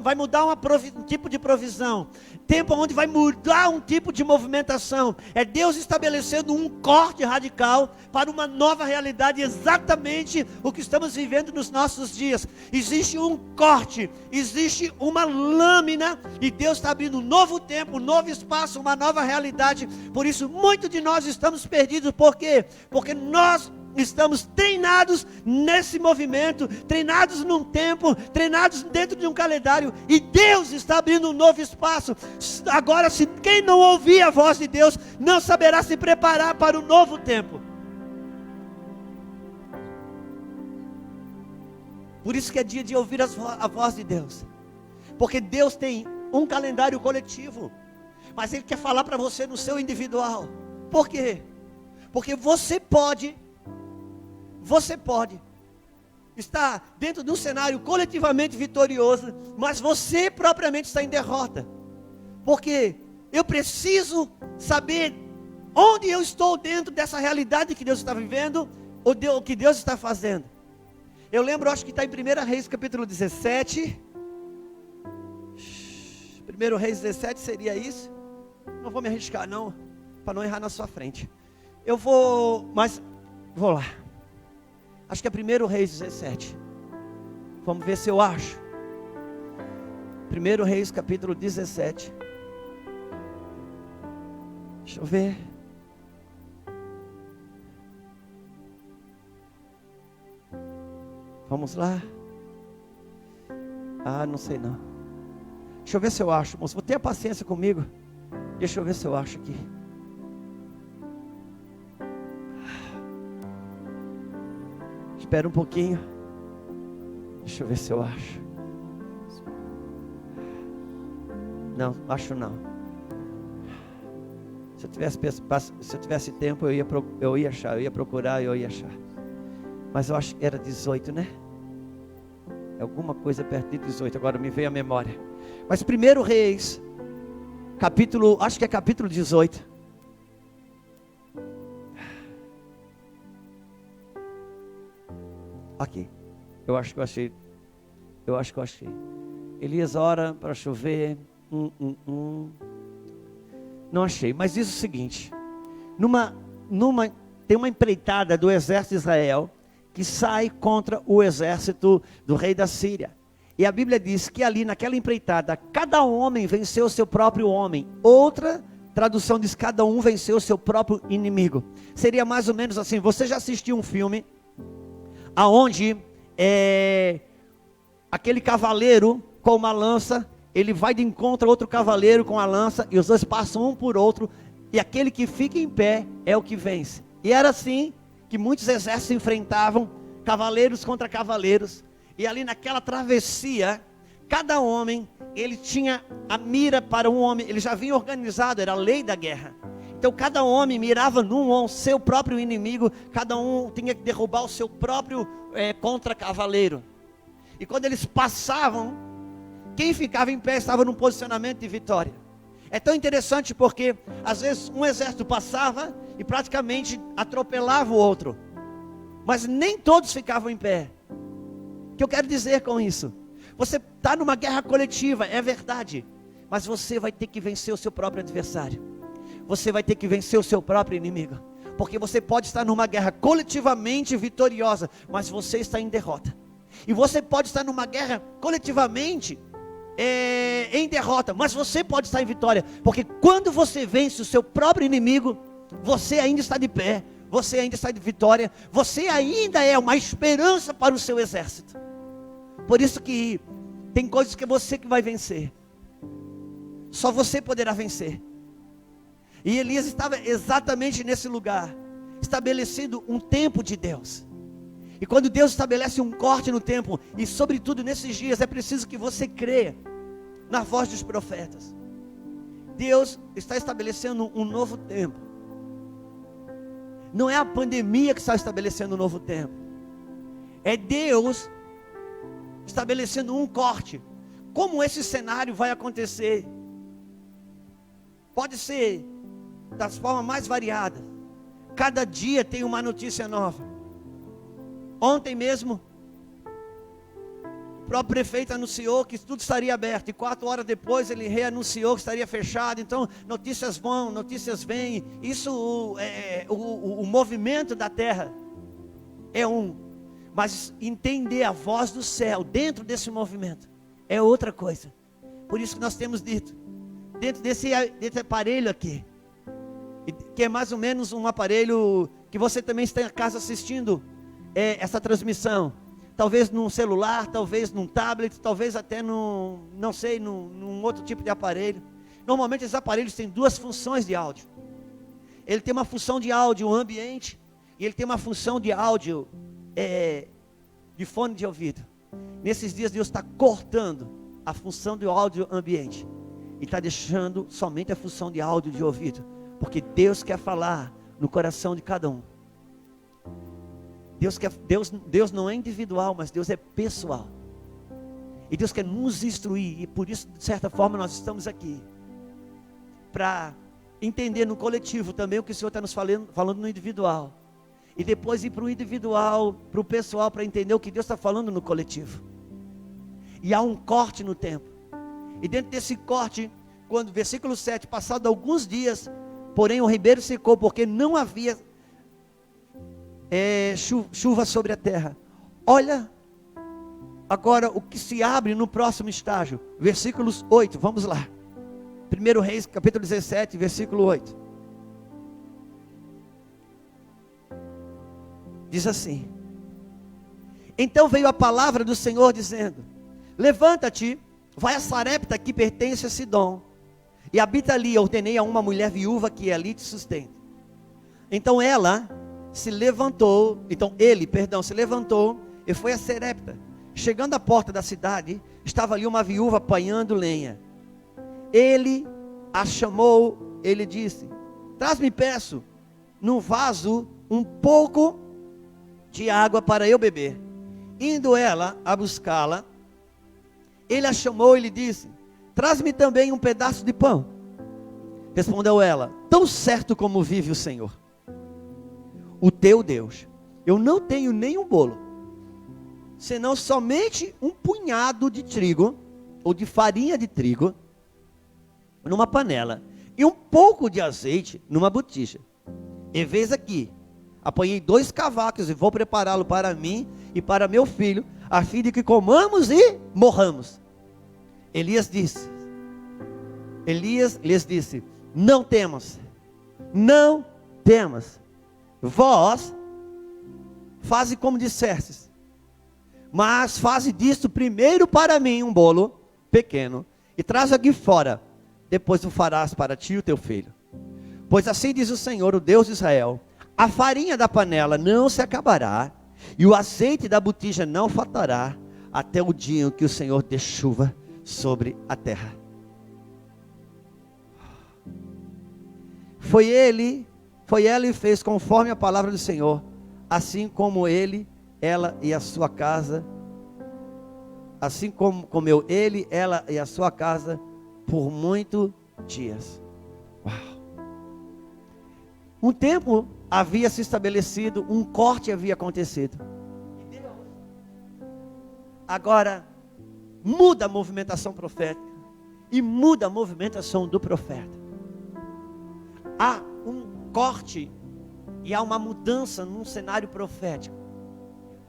vai mudar um tipo de provisão, tempo onde vai mudar um tipo de movimentação. É Deus estabelecendo um corte radical para uma nova realidade, exatamente o que estamos vivendo nos nossos dias. Existe um corte, existe uma lâmina, e Deus está abrindo um novo tempo, um novo espaço, uma nova realidade. Por isso, muitos de nós estamos perdidos. Por quê? Porque nós estamos treinados nesse movimento, treinados num tempo, treinados dentro de um calendário, e Deus está abrindo um novo espaço. Agora, se quem não ouvir a voz de Deus, não saberá se preparar para o novo tempo. Por isso que é dia de ouvir a voz de Deus, porque Deus tem um calendário coletivo, mas Ele quer falar para você no seu individual. Por quê? Porque você pode estar dentro de um cenário coletivamente vitorioso, mas você propriamente está em derrota. Porque eu preciso saber onde eu estou dentro dessa realidade que Deus está vivendo, ou o que Deus está fazendo. Eu lembro, acho que está em 1 Reis capítulo 17. 1 Reis 17 seria isso. Não vou me arriscar não, para não errar na sua frente. Vou lá. Acho que é 1 Reis 17. Vamos ver se eu acho. 1 Reis capítulo 17. Deixa eu ver. Vamos lá. Não sei não. Deixa eu ver se eu acho, moço. Tenha paciência comigo. Deixa eu ver se eu acho aqui. Espera um pouquinho. Deixa eu ver se eu acho. Não, acho não. Se eu tivesse tempo, eu ia achar. Eu ia procurar e eu ia achar. Mas eu acho que era 18, né? É alguma coisa perto de 18. Agora me veio a memória. Mas 1 Reis, acho que é capítulo 18. Aqui, eu acho que eu achei. Elias ora para chover. Não achei, mas diz o seguinte: tem uma empreitada do exército de Israel que sai contra o exército do rei da Síria. E a Bíblia diz que ali naquela empreitada, cada homem venceu o seu próprio homem. Outra tradução diz: cada um venceu o seu próprio inimigo. Seria mais ou menos assim. Você já assistiu um filme aonde aquele cavaleiro com uma lança, ele vai de encontro a outro cavaleiro com a lança, e os dois passam um por outro, e aquele que fica em pé é o que vence. E era assim que muitos exércitos se enfrentavam, cavaleiros contra cavaleiros, e ali naquela travessia, cada homem, ele tinha a mira para um homem, ele já vinha organizado, era a lei da guerra. Então cada homem mirava no seu próprio inimigo, cada um tinha que derrubar o seu próprio contra-cavaleiro. E quando eles passavam, quem ficava em pé estava num posicionamento de vitória. É tão interessante porque às vezes um exército passava e praticamente atropelava o outro, mas nem todos ficavam em pé. O que eu quero dizer com isso? Você está numa guerra coletiva, é verdade, mas você vai ter que vencer o seu próprio adversário. Você vai ter que vencer o seu próprio inimigo. Porque você pode estar numa guerra coletivamente vitoriosa, mas você está em derrota. E você pode estar numa guerra coletivamente em derrota, mas você pode estar em vitória. Porque quando você vence o seu próprio inimigo, você ainda está de pé, você ainda está de vitória, você ainda é uma esperança para o seu exército. Por isso que tem coisas que você que vai vencer. Só você poderá vencer. E Elias estava exatamente nesse lugar, estabelecendo um tempo de Deus. E quando Deus estabelece um corte no tempo, e sobretudo nesses dias, é preciso que você creia na voz dos profetas. Deus está estabelecendo um novo tempo. Não é a pandemia que está estabelecendo um novo tempo. É Deus estabelecendo um corte. Como esse cenário vai acontecer? Pode ser das formas mais variadas. Cada dia tem uma notícia nova. Ontem mesmo, o próprio prefeito anunciou que tudo estaria aberto, e 4 horas depois ele reanunciou que estaria fechado. Então notícias vão, notícias vêm. Isso é o movimento da terra é um, mas entender a voz do céu dentro desse movimento é outra coisa. Por isso que nós temos dito, dentro desse aparelho aqui, que é mais ou menos um aparelho que você também está em casa assistindo essa transmissão, talvez num celular, talvez num tablet, talvez até num outro tipo de aparelho. Normalmente esses aparelhos têm 2 funções de áudio. Ele tem uma função de áudio ambiente, e ele tem uma função de áudio de fone de ouvido. Nesses dias Deus está cortando a função do áudio ambiente e está deixando somente a função de áudio de ouvido, porque Deus quer falar no coração de cada um. Deus não é individual, mas Deus é pessoal. E Deus quer nos instruir, e por isso, de certa forma, nós estamos aqui para entender no coletivo também o que o Senhor está nos falando no individual, e depois ir para o individual, para o pessoal, para entender o que Deus está falando no coletivo. E há um corte no tempo, e dentro desse corte, quando versículo 7, passado alguns dias, porém o ribeiro secou, porque não havia chuva sobre a terra. Olha agora o que se abre no próximo estágio, versículos 8, vamos lá. 1 Reis, capítulo 17, versículo 8. Diz assim: então veio a palavra do Senhor dizendo: levanta-te, vai a Sarepta, que pertence a Sidom, e habita ali. Ordenei a uma mulher viúva que ali te sustente. Então ele se levantou e foi a Sarepta. Chegando à porta da cidade, estava ali uma viúva apanhando lenha. Ele a chamou, ele disse: traz-me, peço, num vaso um pouco de água para eu beber. Indo ela a buscá-la, ele a chamou e lhe disse: traz-me também um pedaço de pão. Respondeu ela: tão certo como vive o Senhor, o teu Deus, eu não tenho nenhum bolo, senão somente um punhado de trigo, ou de farinha de trigo, numa panela, e um pouco de azeite numa botija. E vês aqui, apanhei 2 cavacos e vou prepará-lo para mim e para meu filho, a fim de que comamos e morramos. Elias lhes disse: não temas, vós faze como dissestes, mas faze disto primeiro para mim um bolo pequeno, e traz aqui fora, depois o farás para ti e o teu filho. Pois assim diz o Senhor, o Deus de Israel: a farinha da panela não se acabará, e o azeite da botija não faltará, até o dia em que o Senhor dê chuva sobre a terra. Foi ela e fez conforme a palavra do Senhor, assim como ela e a sua casa, assim como comeu ela e a sua casa por muitos dias. Uau! Um tempo havia se estabelecido, um corte havia acontecido. Agora muda a movimentação profética e muda a movimentação do profeta. Há um corte e há uma mudança num cenário profético.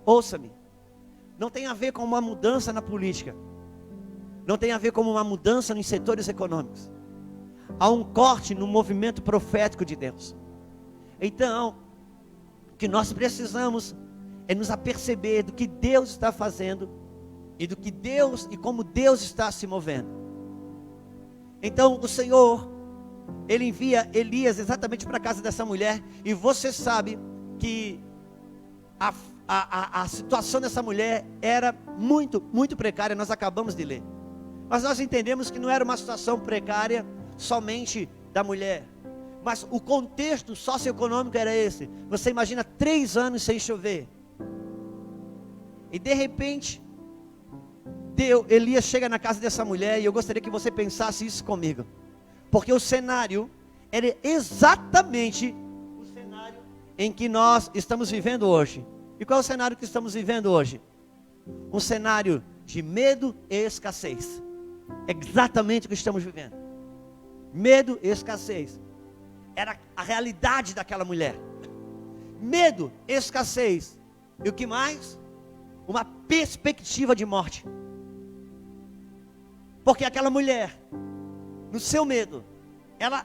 Ouça-me, não tem a ver com uma mudança na política, não tem a ver com uma mudança nos setores econômicos. Há um corte no movimento profético de Deus. Então, o que nós precisamos é nos aperceber do que Deus está fazendo e do que Deus e como Deus está se movendo. Então o Senhor, Ele envia Elias exatamente para a casa dessa mulher, e você sabe que a situação dessa mulher era muito, muito precária, nós acabamos de ler. Mas nós entendemos que não era uma situação precária somente da mulher, mas o contexto socioeconômico era esse. Você imagina 3 anos sem chover, e de repente Elias chega na casa dessa mulher, e eu gostaria que você pensasse isso comigo, porque o cenário era exatamente o cenário em que nós estamos vivendo hoje. E qual é o cenário que estamos vivendo hoje? Um cenário de medo e escassez. É exatamente o que estamos vivendo. Medo e escassez. Era a realidade daquela mulher. Medo, escassez. E o que mais? Uma perspectiva de morte. Porque aquela mulher, no seu medo, ela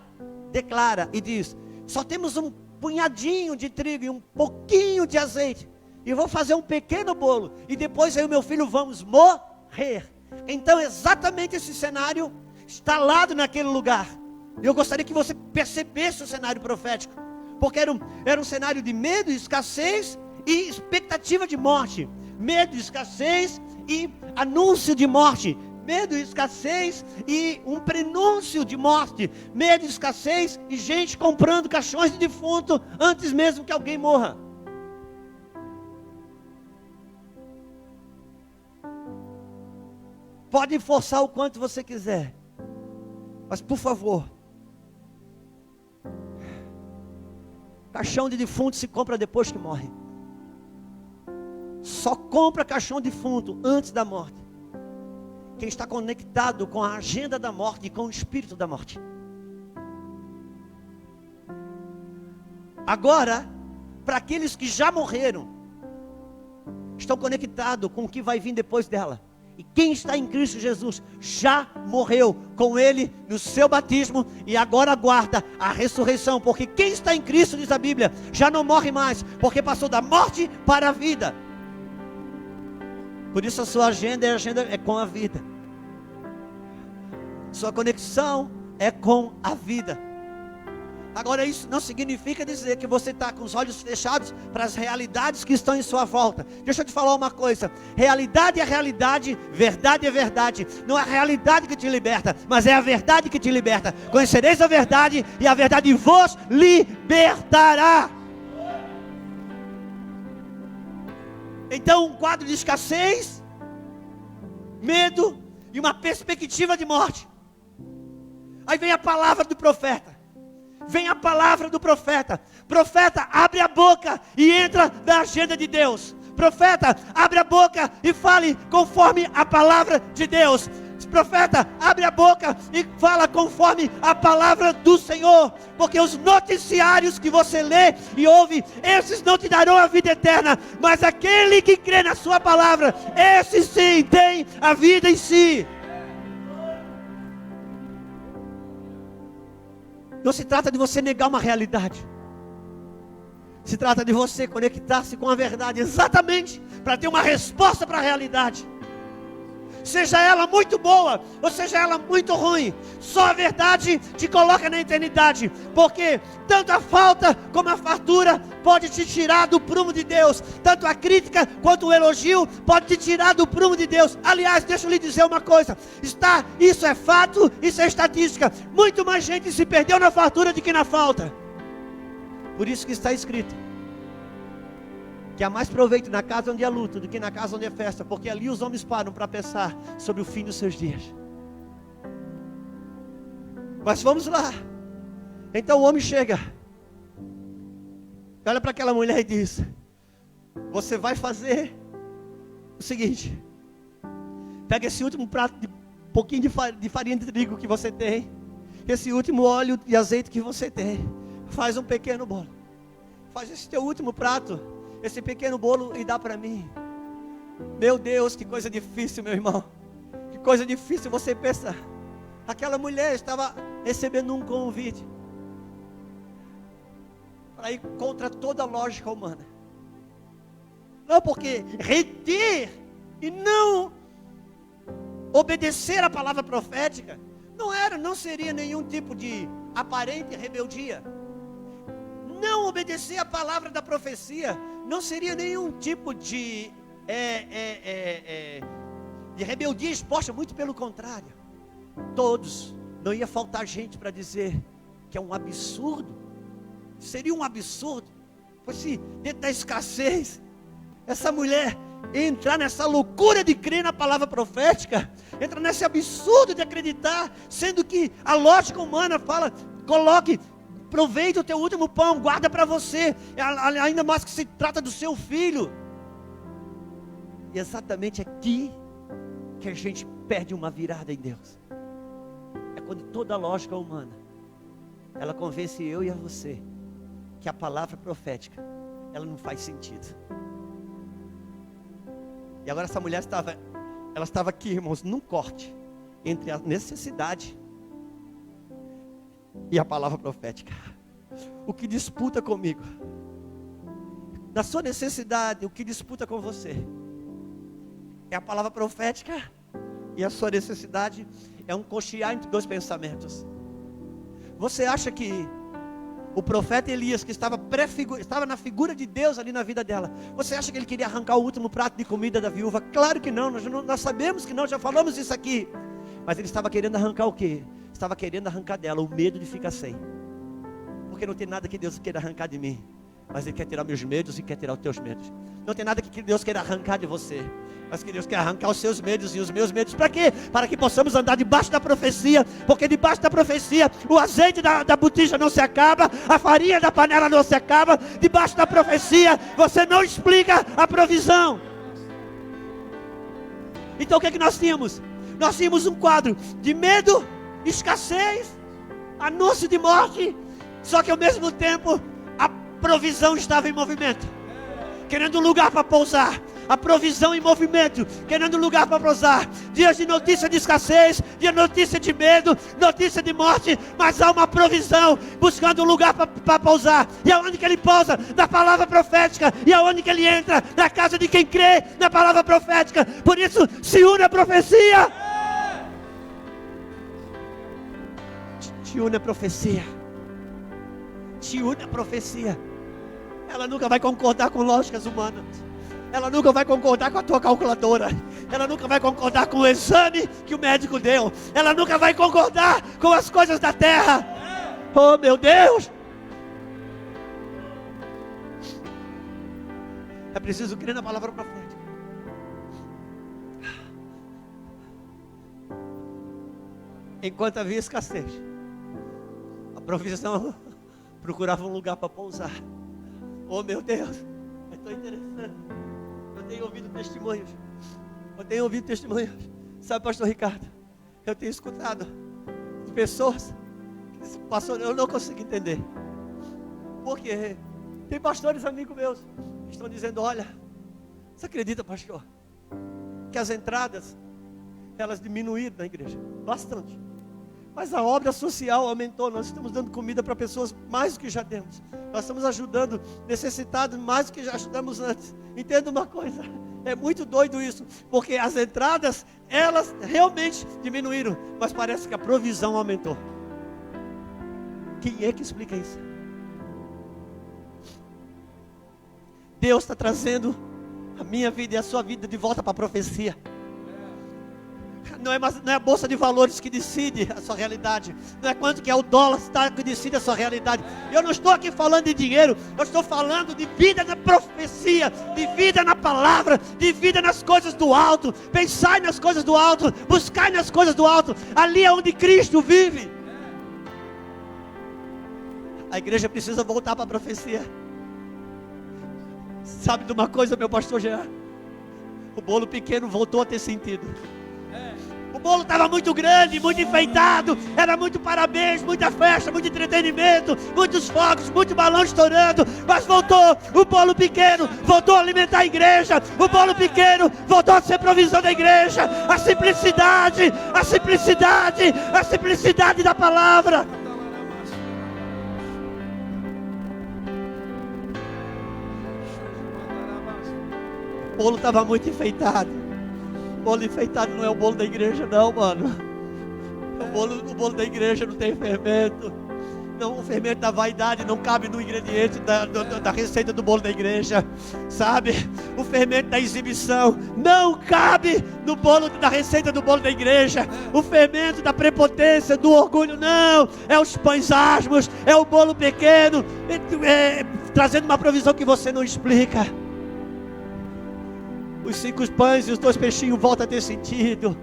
declara e diz: só temos um punhadinho de trigo e um pouquinho de azeite, e vou fazer um pequeno bolo, e depois eu e meu filho vamos morrer. Então exatamente esse cenário instalado naquele lugar. Eu gostaria que você percebesse o cenário profético, porque era um cenário de medo, escassez e expectativa de morte. Medo, escassez e anúncio de morte. Medo, escassez e um prenúncio de morte. Medo, escassez e gente comprando caixões de defunto antes mesmo que alguém morra. Pode forçar o quanto você quiser, mas por favor, caixão de defunto se compra depois que morre. Só compra caixão de defunto antes da morte quem está conectado com a agenda da morte e com o espírito da morte. Agora, para aqueles que já morreram, estão conectados com o que vai vir depois dela. E quem está em Cristo Jesus já morreu com Ele no seu batismo e agora aguarda a ressurreição. Porque quem está em Cristo, diz a Bíblia, já não morre mais, porque passou da morte para a vida. Por isso a sua agenda é com a vida. Sua conexão é com a vida. Agora isso não significa dizer que você está com os olhos fechados para as realidades que estão em sua volta. Deixa eu te falar uma coisa: realidade é realidade, verdade é verdade. Não é a realidade que te liberta, mas é a verdade que te liberta. Conhecereis a verdade e a verdade vos libertará. Então um quadro de escassez, medo e uma perspectiva de morte. Aí vem a palavra do profeta. Vem a palavra do profeta. Profeta, abre a boca e entra na agenda de Deus. Profeta, abre a boca e fale conforme a palavra de Deus. Profeta, abre a boca e fala conforme a palavra do Senhor. Porque os noticiários que você lê e ouve, esses não te darão a vida eterna. Mas aquele que crê na sua palavra, esse sim tem a vida em si. Não se trata de você negar uma realidade. Se trata de você conectar-se com a verdade, exatamente para ter uma resposta para a realidade. Seja ela muito boa, ou seja ela muito ruim, só a verdade te coloca na eternidade. Porque tanto a falta como a fartura pode te tirar do prumo de Deus. Tanto a crítica quanto o elogio pode te tirar do prumo de Deus. Aliás, deixa eu lhe dizer uma coisa: isso é fato, isso é estatística. Muito mais gente se perdeu na fartura do que na falta. Por isso que está escrito que há mais proveito na casa onde é luto do que na casa onde é festa, porque ali os homens param para pensar sobre o fim dos seus dias. Mas vamos lá. Então o homem chega, olha para aquela mulher e diz: você vai fazer o seguinte: pega esse último prato de pouquinho de farinha de trigo que você tem, esse último óleo e azeite que você tem, faz um pequeno bolo, faz esse teu último prato, esse pequeno bolo, e dá para mim. Meu Deus, que coisa difícil, meu irmão. Que coisa difícil. Você pensa, aquela mulher estava recebendo um convite para ir contra toda a lógica humana. Não, porque reter e não obedecer a palavra profética não seria nenhum tipo de aparente rebeldia. Não obedecer a palavra da profecia não seria nenhum tipo de rebeldia exposta, muito pelo contrário. Todos, não ia faltar gente para dizer que é um absurdo. Seria um absurdo, pois se dentro da escassez, essa mulher entrar nessa loucura de crer na palavra profética, entra nesse absurdo de acreditar, sendo que a lógica humana fala, coloque, aproveita o teu último pão, guarda para você, ainda mais que se trata do seu filho. E exatamente aqui que a gente perde uma virada em Deus. É quando toda a lógica humana, ela convence eu e a você, que a palavra profética, ela não faz sentido. E agora essa mulher estava aqui, irmãos, num corte, entre a necessidade e a palavra profética. O que disputa comigo, na sua necessidade, o que disputa com você, é a palavra profética, e a sua necessidade é um cochear entre dois pensamentos. Você acha que o profeta Elias, que estava na figura de Deus ali na vida dela, você acha que ele queria arrancar o último prato de comida da viúva? Claro que não, nós sabemos que não, já falamos isso aqui. Mas ele estava querendo arrancar o quê? Estava querendo arrancar dela o medo de ficar sem. Porque não tem nada que Deus queira arrancar de mim, mas Ele quer tirar meus medos e quer tirar os teus medos. Não tem nada que Deus queira arrancar de você, mas que Deus quer arrancar os seus medos e os meus medos. Para quê? Para que possamos andar debaixo da profecia. Porque debaixo da profecia o azeite da botija não se acaba, a farinha da panela não se acaba. Debaixo da profecia você não explica a provisão. Então o que é que nós tínhamos? Nós tínhamos um quadro de medo, escassez, anúncio de morte. Só que ao mesmo tempo a provisão estava em movimento, querendo um lugar para pousar. A provisão em movimento, querendo um lugar para pousar. Dias de notícia de escassez, de notícia de medo, notícia de morte, mas há uma provisão, buscando um lugar para pousar. E aonde que ele pousa? Na palavra profética. E aonde que ele entra? Na casa de quem crê na palavra profética. Por isso, se une à profecia. Te une à profecia. Te une à profecia. Ela nunca vai concordar com lógicas humanas. Ela nunca vai concordar com a tua calculadora. Ela nunca vai concordar com o exame que o médico deu. Ela nunca vai concordar com as coisas da terra. Oh, meu Deus! É preciso crer na palavra profética. Enquanto havia escassez, a provisão procurava um lugar para pousar. Oh, meu Deus! É tão interessante. Eu tenho ouvido testemunhos. Sabe, pastor Ricardo, eu tenho escutado de pessoas que dizem, pastor, eu não consigo entender. Porque tem pastores amigos meus que estão dizendo, olha, você acredita, pastor, que as entradas, elas diminuíram na igreja, bastante. Mas a obra social aumentou. Nós estamos dando comida para pessoas mais do que já demos. Nós estamos ajudando necessitados mais do que já ajudamos antes. Entenda uma coisa, é muito doido isso, porque as entradas, elas realmente diminuíram, mas parece que a provisão aumentou. Quem é que explica isso? Deus está trazendo a minha vida e a sua vida de volta para a profecia. Não é a bolsa de valores que decide a sua realidade. Não é quanto que é o dólar que decide a sua realidade. Eu não estou aqui falando de dinheiro. Eu estou falando de vida na profecia, de vida na palavra, de vida nas coisas do alto. Pensai nas coisas do alto, buscai nas coisas do alto. Ali é onde Cristo vive. A igreja precisa voltar para a profecia. Sabe de uma coisa, meu pastor Jean? O bolo pequeno voltou a ter sentido. O bolo estava muito grande, muito enfeitado. Era muito parabéns, muita festa, muito entretenimento, muitos fogos, muito balão estourando. Mas voltou o bolo pequeno, voltou a alimentar a igreja. O bolo pequeno voltou a ser provisão da igreja. A simplicidade, a simplicidade, a simplicidade da palavra. O bolo estava muito enfeitado. O bolo enfeitado não é o bolo da igreja não, mano. O bolo da igreja não tem fermento, Não, o fermento da vaidade não cabe no ingrediente da receita do bolo da igreja, sabe? O fermento da exibição não cabe no bolo da receita do bolo da igreja. O fermento da prepotência, do orgulho, não. É os pães asmos, é o bolo pequeno, trazendo uma provisão que você não explica. Os 5 pães e os 2 peixinhos voltam a ter sentido.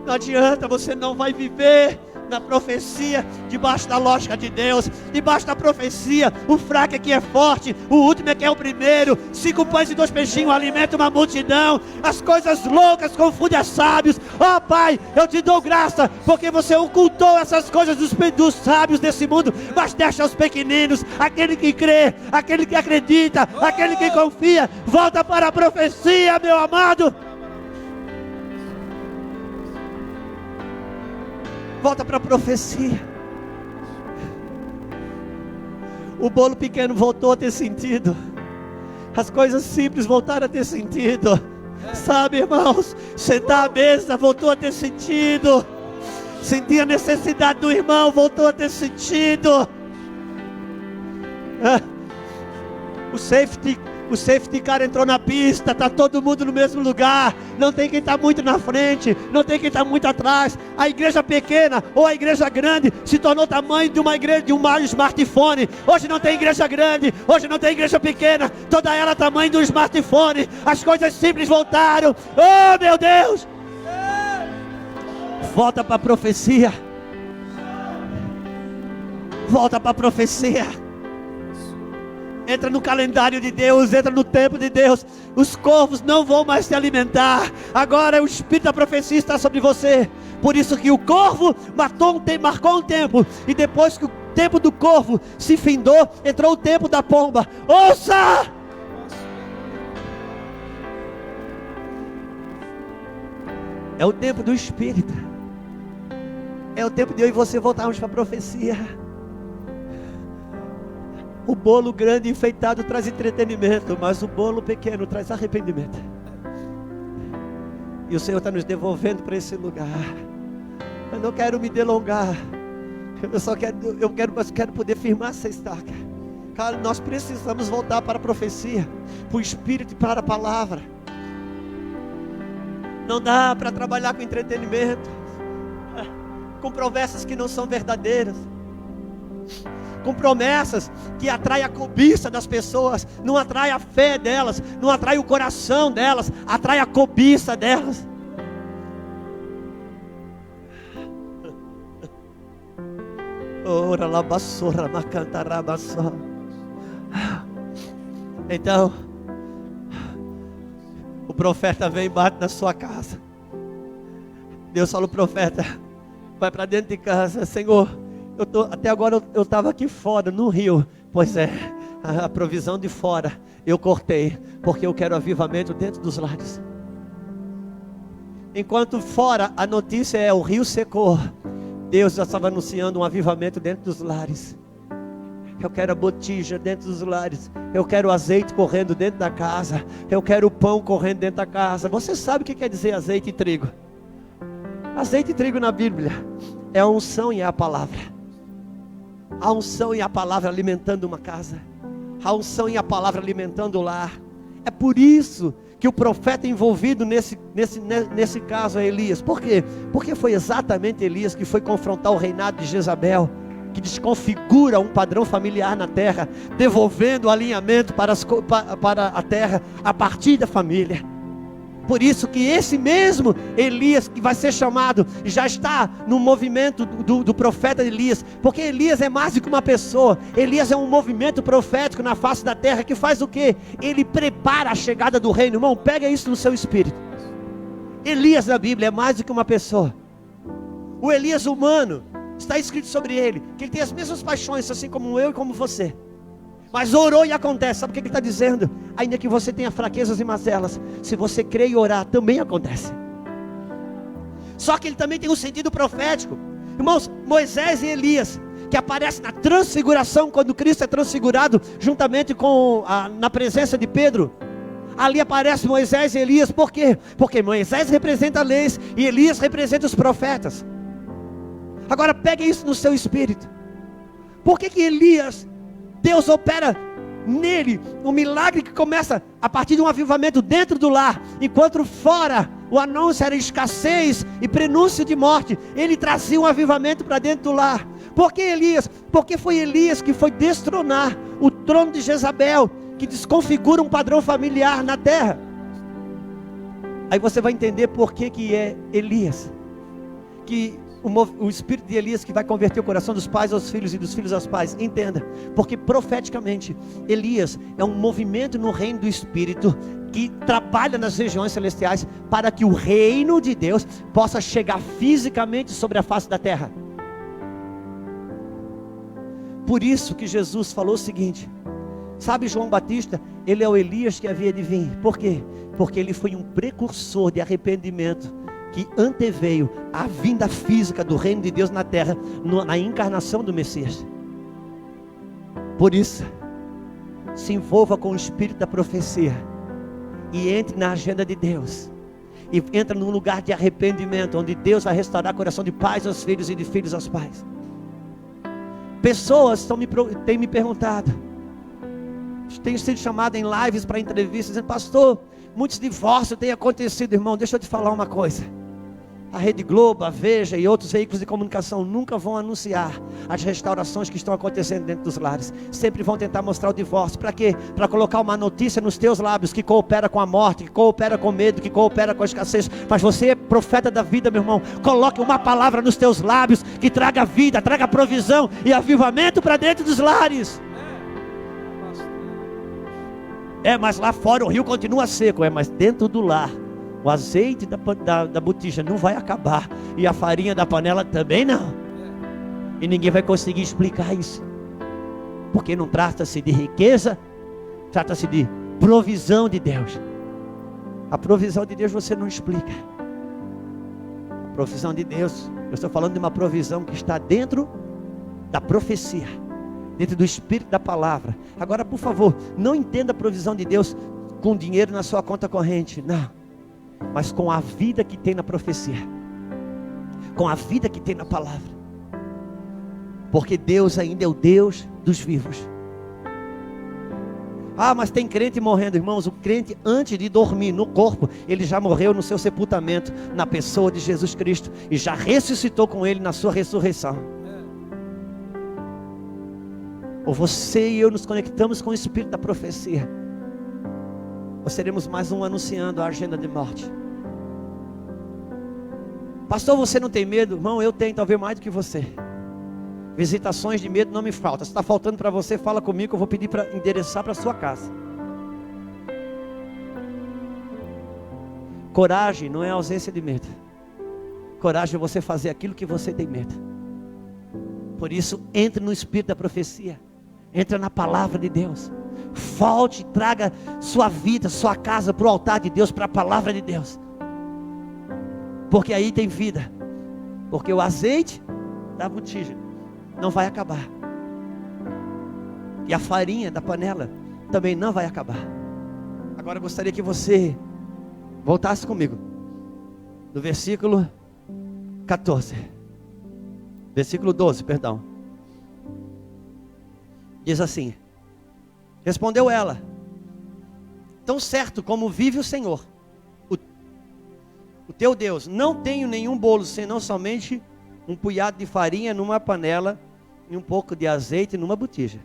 Não adianta, você não vai viver na profecia, debaixo da lógica de Deus, debaixo da profecia. O fraco é que é forte, o último é que é o primeiro. 5 pães e 2 peixinhos alimentam uma multidão. As coisas loucas confundem a sábios. Ó Pai, eu te dou graça, porque você ocultou essas coisas dos sábios desse mundo, mas deixa os pequeninos, aquele que crê, aquele que acredita, aquele que confia. Volta para a profecia, meu amado. Volta para a profecia. O bolo pequeno voltou a ter sentido. As coisas simples voltaram a ter sentido. Sabe, irmãos, sentar à mesa voltou a ter sentido. Sentir a necessidade do irmão voltou a ter sentido. O safety car entrou na pista, está todo mundo no mesmo lugar. Não tem quem está muito na frente, não tem quem está muito atrás. A igreja pequena ou a igreja grande se tornou o tamanho de uma igreja, de um smartphone. Hoje não tem igreja grande, hoje não tem igreja pequena, toda ela tamanho de um smartphone. As coisas simples voltaram. Oh meu Deus! Volta para a profecia. Volta para a profecia. Entra no calendário de Deus, entra no tempo de Deus. Os corvos não vão mais te alimentar. Agora o Espírito da profecia está sobre você. Por isso que o corvo marcou um tempo. E depois que o tempo do corvo se findou, entrou o tempo da pomba. Ouça! É o tempo do Espírito. É o tempo de eu e você voltarmos para a profecia. O bolo grande enfeitado traz entretenimento, mas o bolo pequeno traz arrependimento. E o Senhor está nos devolvendo para esse lugar. Eu não quero me delongar. Eu quero poder firmar essa estaca. Cara, nós precisamos voltar para a profecia, para o Espírito e para a palavra. Não dá para trabalhar com entretenimento, com promessas que não são verdadeiras, com promessas que atraem a cobiça das pessoas, não atrai a fé delas, não atrai o coração delas, atrai a cobiça delas. Então, o profeta vem e bate na sua casa. Deus fala: o profeta, vai para dentro de casa. Senhor, até agora eu estava aqui fora, no rio. Pois é, a provisão de fora eu cortei, porque eu quero avivamento dentro dos lares. Enquanto fora a notícia é: o rio secou, Deus já estava anunciando um avivamento dentro dos lares. Eu quero a botija dentro dos lares. Eu quero o azeite correndo dentro da casa. Eu quero o pão correndo dentro da casa. Você sabe o que quer dizer azeite e trigo? Azeite e trigo na Bíblia é a unção e é a palavra. A unção e a palavra alimentando uma casa. A unção e a palavra alimentando o lar. É por isso que o profeta envolvido nesse caso é Elias. Por quê? Porque foi exatamente Elias que foi confrontar o reinado de Jezabel, que desconfigura um padrão familiar na terra, devolvendo o alinhamento para a terra a partir da família. Por isso que esse mesmo Elias que vai ser chamado, já está no movimento do profeta Elias, porque Elias é mais do que uma pessoa. Elias é um movimento profético na face da terra, que faz o quê? Ele prepara a chegada do reino. Irmão, pega isso no seu espírito. Elias na Bíblia é mais do que uma pessoa. O Elias humano, está escrito sobre ele, que ele tem as mesmas paixões, assim como eu e como você, mas orou e acontece. Sabe o que ele está dizendo? Ainda que você tenha fraquezas e mazelas, se você crer e orar, também acontece. Só que ele também tem um sentido profético. Irmãos, Moisés e Elias, que aparece na transfiguração, quando Cristo é transfigurado, juntamente na presença de Pedro, ali aparece Moisés e Elias. Por quê? Porque Moisés representa as leis e Elias representa os profetas. Agora pegue isso no seu espírito. Por que Elias, Deus opera nele um milagre que começa a partir de um avivamento dentro do lar, enquanto fora o anúncio era escassez e prenúncio de morte, ele trazia um avivamento para dentro do lar. Por que Elias? Porque foi Elias que foi destronar o trono de Jezabel, que desconfigura um padrão familiar na terra. Aí você vai entender por que é Elias, que o espírito de Elias que vai converter o coração dos pais aos filhos e dos filhos aos pais. Entenda, porque profeticamente Elias é um movimento no reino do espírito que trabalha nas regiões celestiais para que o reino de Deus possa chegar fisicamente sobre a face da terra. Por isso que Jesus falou o seguinte: sabe, João Batista, ele é o Elias que havia de vir. Por quê? Porque ele foi um precursor de arrependimento, que anteveio a vinda física do reino de Deus na terra, na encarnação do Messias. Por isso, se envolva com o espírito da profecia, e entre na agenda de Deus, e entra num lugar de arrependimento, onde Deus vai restaurar o coração de pais aos filhos e de filhos aos pais. Pessoas têm me perguntado, tenho sido chamado em lives para entrevistas, dizendo: pastor, muitos divórcios têm acontecido. Irmão, deixa eu te falar uma coisa: a Rede Globo, a Veja e outros veículos de comunicação nunca vão anunciar as restaurações que estão acontecendo dentro dos lares. Sempre vão tentar mostrar o divórcio. Para quê? Para colocar uma notícia nos teus lábios que coopera com a morte, que coopera com o medo, que coopera com a escassez. Mas você é profeta da vida, meu irmão. Coloque uma palavra nos teus lábios que traga vida, traga provisão e avivamento para dentro dos lares. Mas lá fora o rio continua seco. Mas dentro do lar, o azeite da botija não vai acabar, e a farinha da panela também não. E ninguém vai conseguir explicar isso, porque não trata-se de riqueza, trata-se de provisão de Deus. A provisão de Deus você não explica. A provisão de Deus, eu estou falando de uma provisão que está dentro da profecia, dentro do espírito da palavra. Agora, por favor, não entenda a provisão de Deus com dinheiro na sua conta corrente, não, mas com a vida que tem na profecia, com a vida que tem na palavra. Porque Deus ainda é o Deus dos vivos. Mas tem crente morrendo. Irmãos, o crente, antes de dormir no corpo, ele já morreu no seu sepultamento, na pessoa de Jesus Cristo, e já ressuscitou com ele na sua ressurreição. Ou você e eu nos conectamos com o espírito da profecia, ou seremos mais um anunciando a agenda de morte. Pastor, você não tem medo? Irmão, eu tenho, talvez mais do que você. Visitações de medo não me faltam. Se está faltando para você, fala comigo, eu vou pedir para endereçar para a sua casa. Coragem não é ausência de medo. Coragem é você fazer aquilo que você tem medo. Por isso, entre no espírito da profecia, entra na palavra de Deus. Volte, traga sua vida, sua casa para o altar de Deus, para a palavra de Deus. Porque aí tem vida. Porque o azeite da botija não vai acabar, e a farinha da panela também não vai acabar. Agora eu gostaria que você voltasse comigo no versículo 14, versículo 12, perdão. Diz assim: respondeu ela: tão certo como vive o Senhor, o teu Deus, não tenho nenhum bolo senão somente um punhado de farinha numa panela e um pouco de azeite numa botija.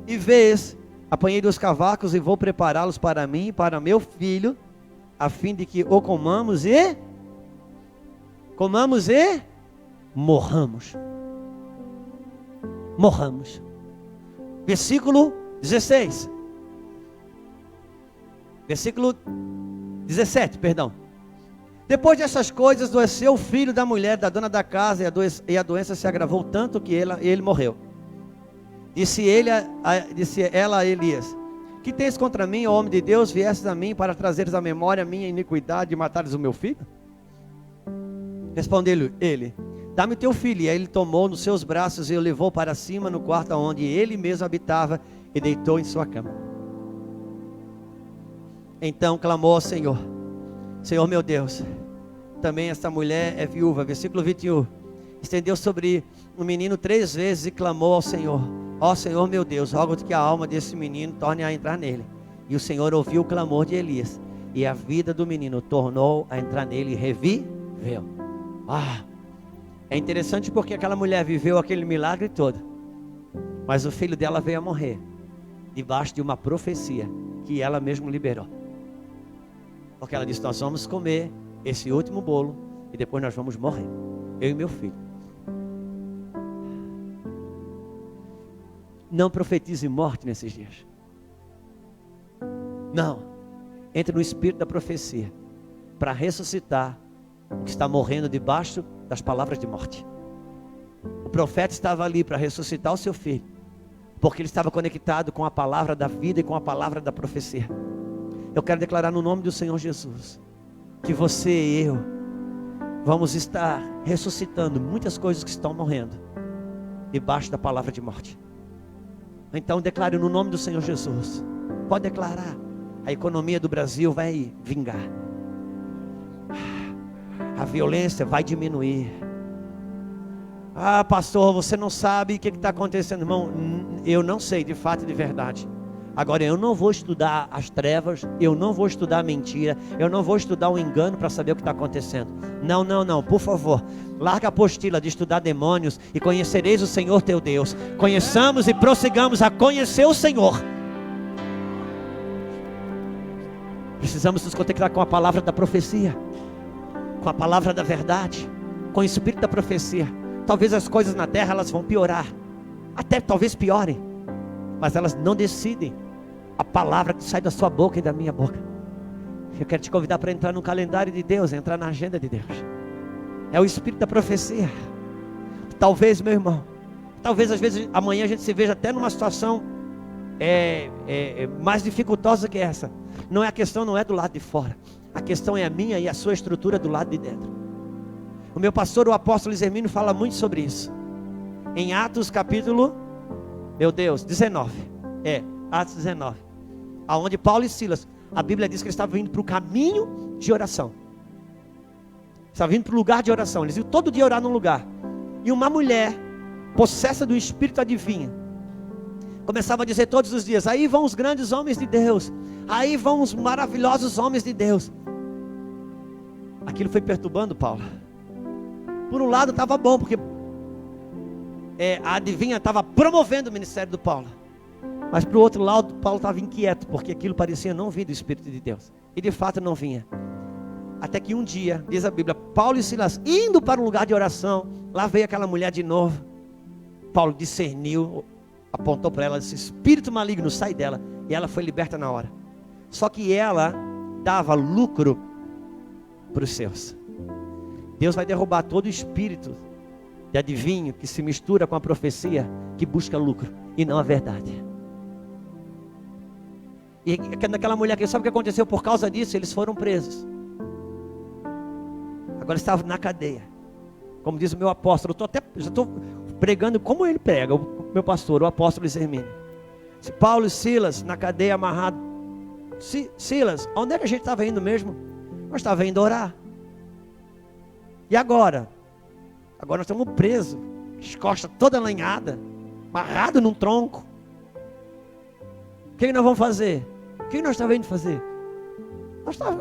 E vês, apanhei 2 cavacos e vou prepará-los para mim e para meu filho, a fim de que o comamos e morramos. Versículo 16. Versículo 17, perdão. Depois dessas coisas, adoeceu o filho da mulher, da dona da casa, e a doença se agravou tanto que ele morreu. Disse ela a Elias: que tens contra mim, ó homem de Deus? Viestes a mim para trazeres à memória a minha iniquidade e matares o meu filho? Respondeu-lhe ele: dá-me teu filho. E aí ele tomou nos seus braços e o levou para cima no quarto onde ele mesmo habitava, e deitou em sua cama. Então clamou ao Senhor: Senhor meu Deus, também esta mulher é viúva. Versículo 21. estendeu sobre o menino 3 vezes e clamou ao Senhor: ó Senhor meu Deus, rogo-te que a alma desse menino torne a entrar nele. E o Senhor ouviu o clamor de Elias, e a vida do menino tornou a entrar nele e reviveu. É interessante porque aquela mulher viveu aquele milagre todo, mas o filho dela veio a morrer debaixo de uma profecia que ela mesma liberou. Porque ela disse: nós vamos comer esse último bolo e depois nós vamos morrer, eu e meu filho. Não profetize morte nesses dias. Não. Entre no espírito da profecia para ressuscitar o que está morrendo debaixo das palavras de morte. O profeta estava ali para ressuscitar o seu filho, porque ele estava conectado com a palavra da vida e com a palavra da profecia. Eu quero declarar no nome do Senhor Jesus que você e eu vamos estar ressuscitando muitas coisas que estão morrendo debaixo da palavra de morte. Então declare no nome do Senhor Jesus. Pode declarar. A economia do Brasil vai vingar. A violência vai diminuir. Pastor, você não sabe o que está acontecendo, irmão. Eu não sei de fato e de verdade. Agora, eu não vou estudar as trevas, eu não vou estudar a mentira, eu não vou estudar o engano para saber o que está acontecendo. Não, por favor, larga a apostila de estudar demônios e conhecereis o Senhor teu Deus. Conheçamos e prossigamos a conhecer o Senhor. Precisamos nos conectar com a palavra da profecia, com a palavra da verdade, com o espírito da profecia. Talvez as coisas na terra elas vão piorar, até talvez piorem, mas elas não decidem a palavra que sai da sua boca e da minha boca. Eu quero te convidar para entrar no calendário de Deus, entrar na agenda de Deus. É o espírito da profecia. Talvez, meu irmão, talvez às vezes amanhã a gente se veja até numa situação mais dificultosa que essa. A questão não é do lado de fora, a questão é a minha e a sua estrutura do lado de dentro. O meu pastor, o apóstolo Hermínio, fala muito sobre isso em Atos capítulo 19. Atos 19, aonde Paulo e Silas, a Bíblia diz que eles estavam indo para o caminho de oração. Estavam indo para o lugar de oração. Eles iam todo dia orar num lugar. E uma mulher possessa do espírito adivinha começava a dizer todos os dias: aí vão os grandes homens de Deus, aí vão os maravilhosos homens de Deus. Aquilo foi perturbando Paulo. Por um lado estava bom, porque a adivinha estava promovendo o ministério do Paulo. Mas para o outro lado, Paulo estava inquieto, porque aquilo parecia não vir do Espírito de Deus. E de fato não vinha. Até que um dia, diz a Bíblia, Paulo e Silas indo para um lugar de oração, lá veio aquela mulher de novo. Paulo discerniu, apontou para ela, disse: espírito maligno, sai dela. E ela foi liberta na hora. Só que ela dava lucro para os seus. Deus vai derrubar todo o espírito de adivinho que se mistura com a profecia, que busca lucro e não a verdade. E naquela mulher, quem sabe o que aconteceu por causa disso? Eles foram presos. Agora estavam na cadeia. Como diz o meu apóstolo, já estou pregando como ele prega, o meu pastor, o apóstolo Hermínio. Paulo e Silas na cadeia amarrado. Silas, onde é que a gente estava indo mesmo? Nós estávamos indo orar. E agora? Agora nós estamos presos, as costas toda lanhada, amarrado num tronco. O que nós vamos fazer? O que nós estávamos indo fazer?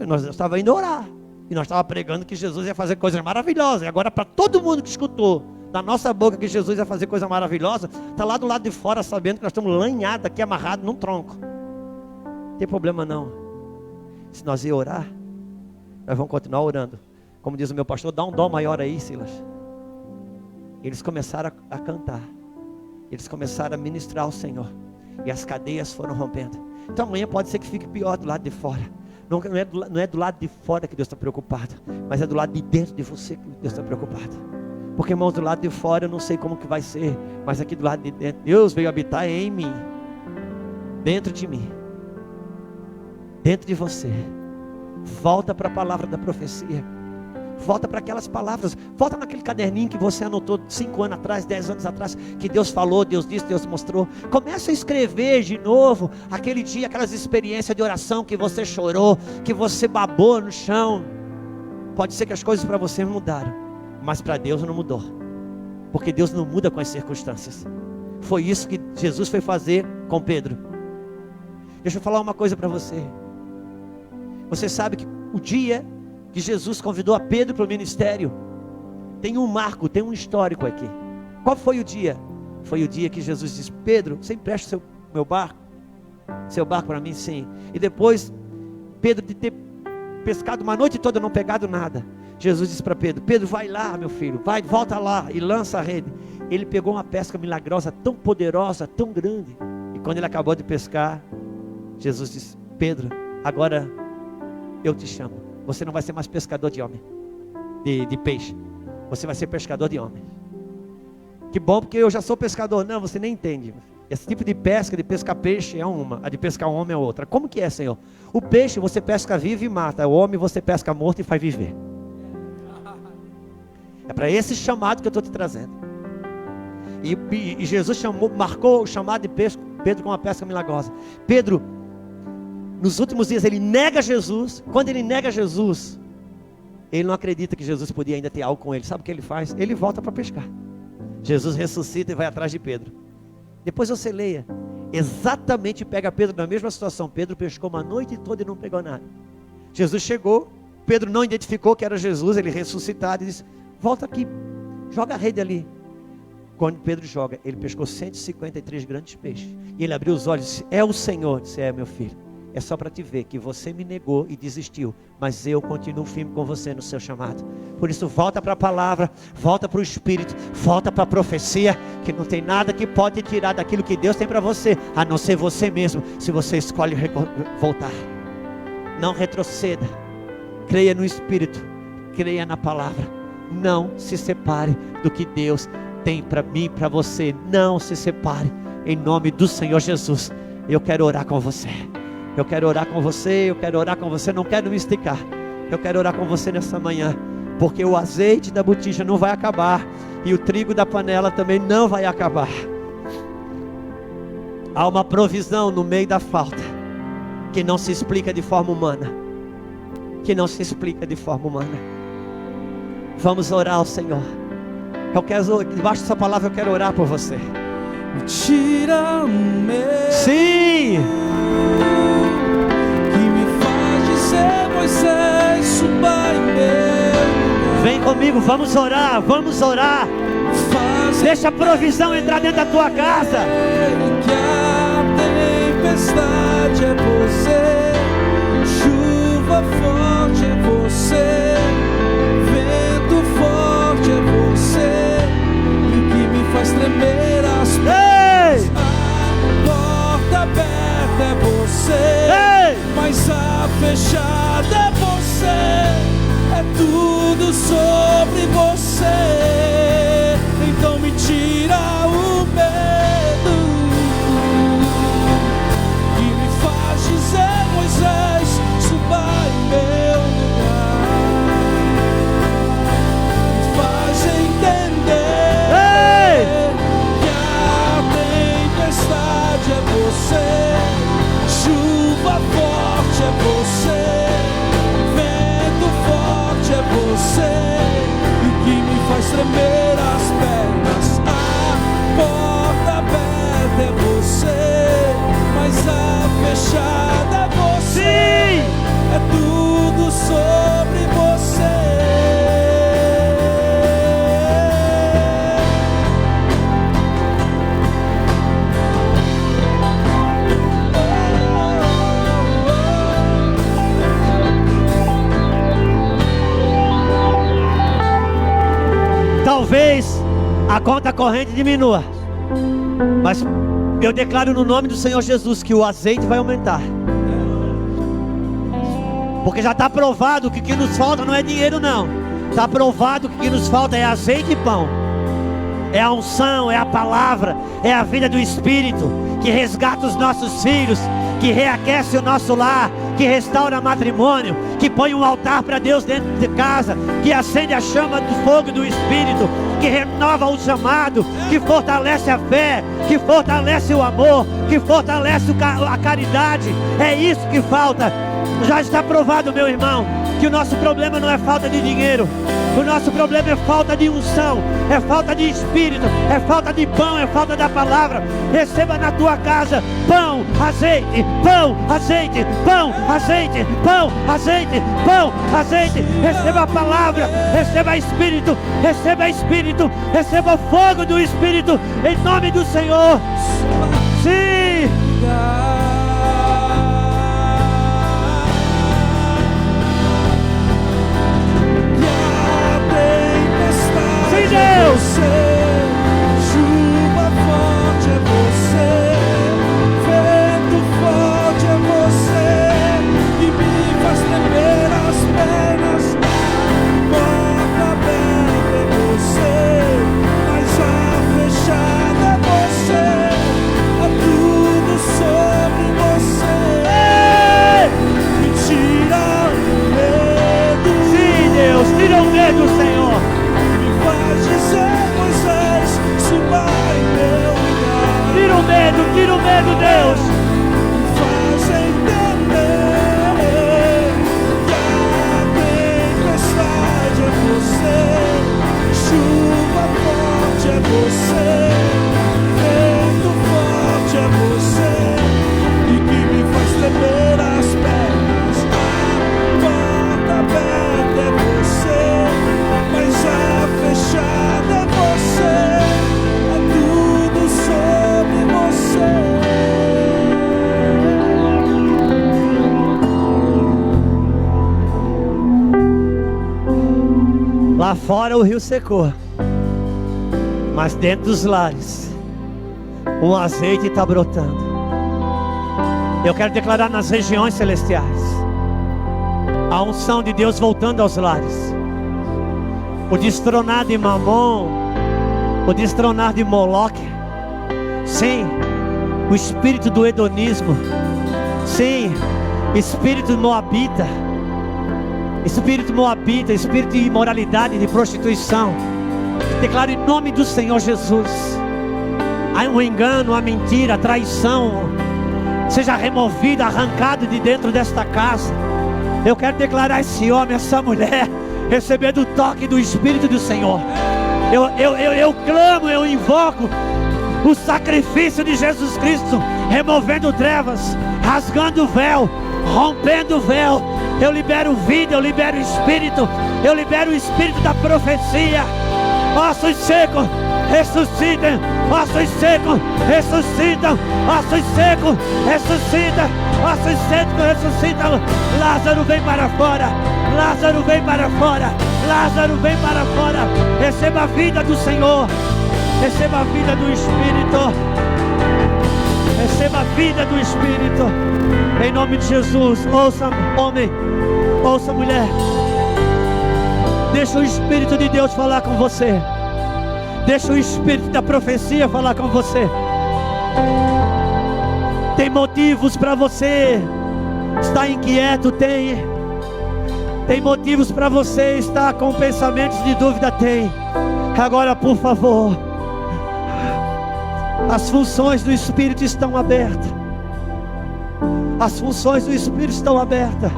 Nós estávamos indo orar. E nós estávamos pregando que Jesus ia fazer coisas maravilhosas. E agora, para todo mundo que escutou da nossa boca que Jesus ia fazer coisa maravilhosa, está lá do lado de fora sabendo que nós estamos lanhados aqui, amarrados num tronco. Não tem problema não. Se nós ir orar, nós vamos continuar orando. Como diz o meu pastor, dá um dó maior aí, Silas. Eles começaram a cantar. Eles começaram a ministrar ao Senhor. E as cadeias foram rompendo. Então amanhã pode ser que fique pior do lado de fora. Não é do lado de fora que Deus está preocupado, mas é do lado de dentro de você que Deus está preocupado. Porque, irmãos, do lado de fora eu não sei como que vai ser, mas aqui do lado de dentro, Deus veio habitar em mim, dentro de mim, dentro de você. Volta para a palavra da profecia. Volta para aquelas palavras. Volta naquele caderninho que você anotou 5 anos atrás, 10 anos atrás, que Deus falou, Deus disse, Deus mostrou. Começa a escrever de novo aquele dia, aquelas experiências de oração que você chorou, que você babou no chão. Pode ser que as coisas para você mudaram, mas para Deus não mudou. Porque Deus não muda com as circunstâncias. Foi isso que Jesus foi fazer com Pedro. Deixa eu falar uma coisa para você. Você sabe que o dia que Jesus convidou a Pedro para o ministério, tem um marco, tem um histórico aqui. Qual foi o dia? Foi o dia que Jesus disse: Pedro, você empresta meu barco? Seu barco para mim? Sim. E depois, Pedro de ter pescado uma noite toda, não pegado nada, Jesus disse para Pedro: Pedro, vai lá, meu filho, vai, volta lá e lança a rede. Ele pegou uma pesca milagrosa, tão poderosa, tão grande. E quando ele acabou de pescar, Jesus disse: Pedro, agora eu te chamo. Você não vai ser mais pescador de homem, de peixe. Você vai ser pescador de homens. Que bom, porque eu já sou pescador. Não, você nem entende. Esse tipo de pesca, de pescar peixe é uma, a de pescar um homem é outra. Como que é, Senhor? O peixe você pesca vivo e mata. O homem você pesca morto e faz viver. É para esse chamado que eu estou te trazendo. E Jesus marcou o chamado de Pedro com uma pesca milagrosa. Pedro, nos últimos dias, ele nega Jesus. Quando ele nega Jesus, ele não acredita que Jesus podia ainda ter algo com ele. Sabe o que ele faz? Ele volta para pescar. Jesus ressuscita e vai atrás de Pedro. Depois você leia. Exatamente pega Pedro na mesma situação. Pedro pescou uma noite toda e não pegou nada. Jesus chegou. Pedro não identificou que era Jesus. Ele ressuscitado e disse: volta aqui, joga a rede ali. Quando Pedro joga, ele pescou 153 grandes peixes. E ele abriu os olhos e disse: é o Senhor. Disse: é, meu filho. É só para te ver que você me negou e desistiu, mas eu continuo firme com você no seu chamado. Por isso volta para a palavra, volta para o Espírito, volta para a profecia, que não tem nada que pode tirar daquilo que Deus tem para você, a não ser você mesmo, se você escolhe voltar. Não retroceda, creia no Espírito, creia na palavra. Não se separe do que Deus tem para mim, para você. Não se separe, em nome do Senhor Jesus. Eu quero orar com você. Eu quero orar com você, eu quero orar com você, não quero me esticar. Eu quero orar com você nessa manhã, porque o azeite da botija não vai acabar, e o trigo da panela também não vai acabar. Há uma provisão no meio da falta, que não se explica de forma humana. Que não se explica de forma humana. Vamos orar ao Senhor. Eu quero, debaixo dessa palavra eu quero orar por você. Tira o medo. Sim! Moisés, suba em meu. Vem comigo, vamos orar, vamos orar. Deixa a provisão entrar dentro da tua casa. Que a tempestade é você, chuva forte é você, vento forte é você, e o que me faz tremer as pernas. A porta aberta é você, mas a fechada é você, é tudo sobre você. Então me tira o medo que me faz dizer: Moisés, suba em meu lugar. Me faz entender que a tempestade é você, chuva forte é você, vento forte é você, e o que me faz tremer as pernas. A porta aberta é você, mas a fechada é você. Sim! É tudo sobre você. Talvez a conta corrente diminua, mas eu declaro no nome do Senhor Jesus que o azeite vai aumentar. Porque já está provado que o que nos falta não é dinheiro não. Está provado que o que nos falta é azeite e pão. É a unção, é a palavra, é a vida do Espírito, que resgata os nossos filhos, que reaquece o nosso lar, que restaura matrimônio, que põe um altar para Deus dentro de casa, que acende a chama do fogo do Espírito, que renova o chamado, que fortalece a fé, que fortalece o amor, que fortalece a caridade. É isso que falta. Já está provado, meu irmão, que que o nosso problema não é falta de dinheiro, o nosso problema é falta de unção, é falta de espírito, é falta de pão, é falta da palavra. Receba na tua casa pão, azeite, pão, azeite, pão, azeite, pão, azeite, pão, azeite. Receba a palavra, receba espírito, receba espírito, receba o fogo do Espírito, em nome do Senhor. Sim. Sim, Deus. Chuva forte é você, vento forte é você, que me faz tremer as pernas. Porta aberta é você, mas a fechada é você. É tudo sobre você. Me tira o medo. Sim, Deus, tira o medo, Senhor. Faz dizer, Moisés, suba em meu lugar. Tira o medo, Deus. Faz entender que a tempestade é você, chuva forte é você, vento forte é você, e que me faz tremer as pernas. A porta aberta é você, mas a fechada é você, é tudo sobre você. Lá fora o rio secou, mas dentro dos lares um azeite está brotando. Eu quero declarar nas regiões celestiais a unção de Deus voltando aos lares. O destronar de Mamon, o destronar de Moloque, sim, o espírito do hedonismo, sim, espírito moabita, espírito de imoralidade, de prostituição. Declaro em nome do Senhor Jesus, há um engano, a mentira, a traição, seja removido, arrancado de dentro desta casa. Eu quero declarar esse homem, essa mulher, recebendo o toque do Espírito do Senhor. Eu clamo, eu invoco o sacrifício de Jesus Cristo, removendo trevas, rasgando o véu, rompendo o véu. Eu libero vida, eu libero espírito, eu libero o espírito da profecia. Ossos secos, ressuscitem. Ossos secos, ressuscitam. Ossos secos, ressuscitam. Ossos secos, ressuscitam. Lázaro vem para fora. Lázaro vem para fora. Lázaro vem para fora. Receba a vida do Senhor. Receba a vida do Espírito. Receba a vida do Espírito. Em nome de Jesus. Ouça, homem. Ouça, mulher. Deixa o Espírito de Deus falar com você. Deixa o Espírito da profecia falar com você. Tem motivos para você estar inquieto? Tem motivos para você estar com pensamentos de dúvida? Tem. Agora, por favor, as funções do Espírito estão abertas. As funções do Espírito estão abertas.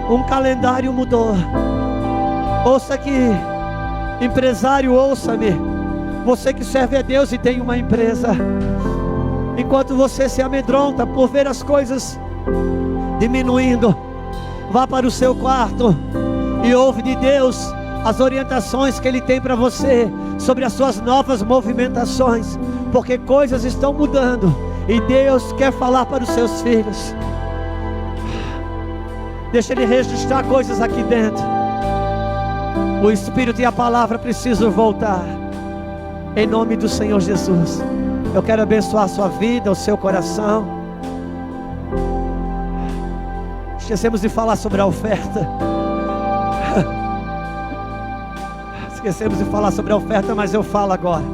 Um calendário mudou. Ouça aqui, empresário, ouça-me. Você que serve a Deus e tem uma empresa, enquanto você se amedronta por ver as coisas diminuindo, vá para o seu quarto e ouve de Deus as orientações que Ele tem para você sobre as suas novas movimentações, porque coisas estão mudando e Deus quer falar para os seus filhos. Deixa Ele registrar coisas aqui dentro. O Espírito e a palavra precisam voltar. Em nome do Senhor Jesus. Eu quero abençoar a sua vida, o seu coração. Esquecemos de falar sobre a oferta. Esquecemos de falar sobre a oferta, mas eu falo agora.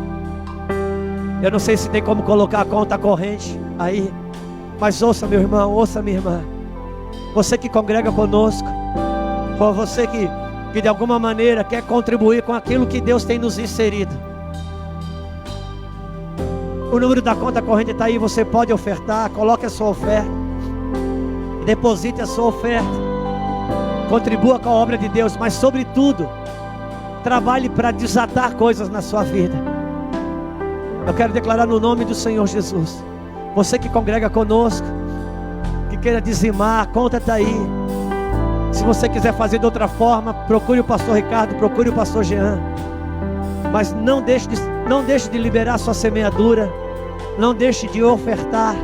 Eu não sei se tem como colocar a conta corrente aí, mas ouça, meu irmão, ouça, minha irmã. Você que congrega conosco, ou você que de alguma maneira quer contribuir com aquilo que Deus tem nos inserido. O número da conta corrente está aí, você pode ofertar. Coloque a sua oferta, deposite a sua oferta. contribua com a obra de Deus, mas sobretudo, trabalhe para desatar coisas na sua vida. Eu quero declarar no nome do Senhor Jesus, você que congrega conosco, que queira dizimar, a conta está aí. Se você quiser fazer de outra forma, procure o pastor Ricardo, procure o pastor Jean, mas não deixe de liberar sua semeadura, não deixe de ofertar.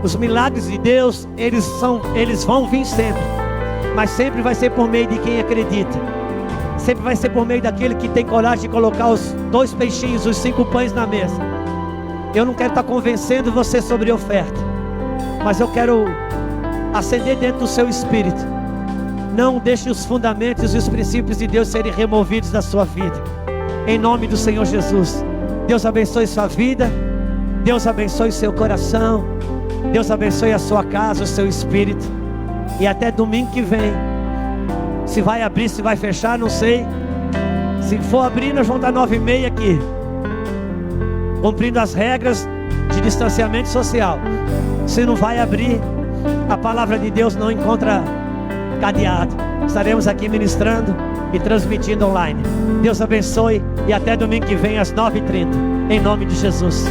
Os milagres de Deus, eles vão vir sempre, mas sempre vai ser por meio de quem acredita, sempre vai ser por meio daquele que tem coragem de colocar os 2 peixinhos, os 5 pães na mesa. Eu não quero estar convencendo você sobre oferta, mas eu quero acender dentro do seu espírito. Não deixe os fundamentos e os princípios de Deus serem removidos da sua vida, em nome do Senhor Jesus. Deus abençoe sua vida, Deus abençoe seu coração, Deus abençoe a sua casa, o seu espírito. E até domingo que vem. Se vai abrir, se vai fechar, não sei. Se for abrir, nós vamos dar 9h30 aqui, cumprindo as regras de distanciamento social. Se não vai abrir, a palavra de Deus não encontra cadeado. Estaremos aqui ministrando e transmitindo online. Deus abençoe e até domingo que vem às 9h30, em nome de Jesus.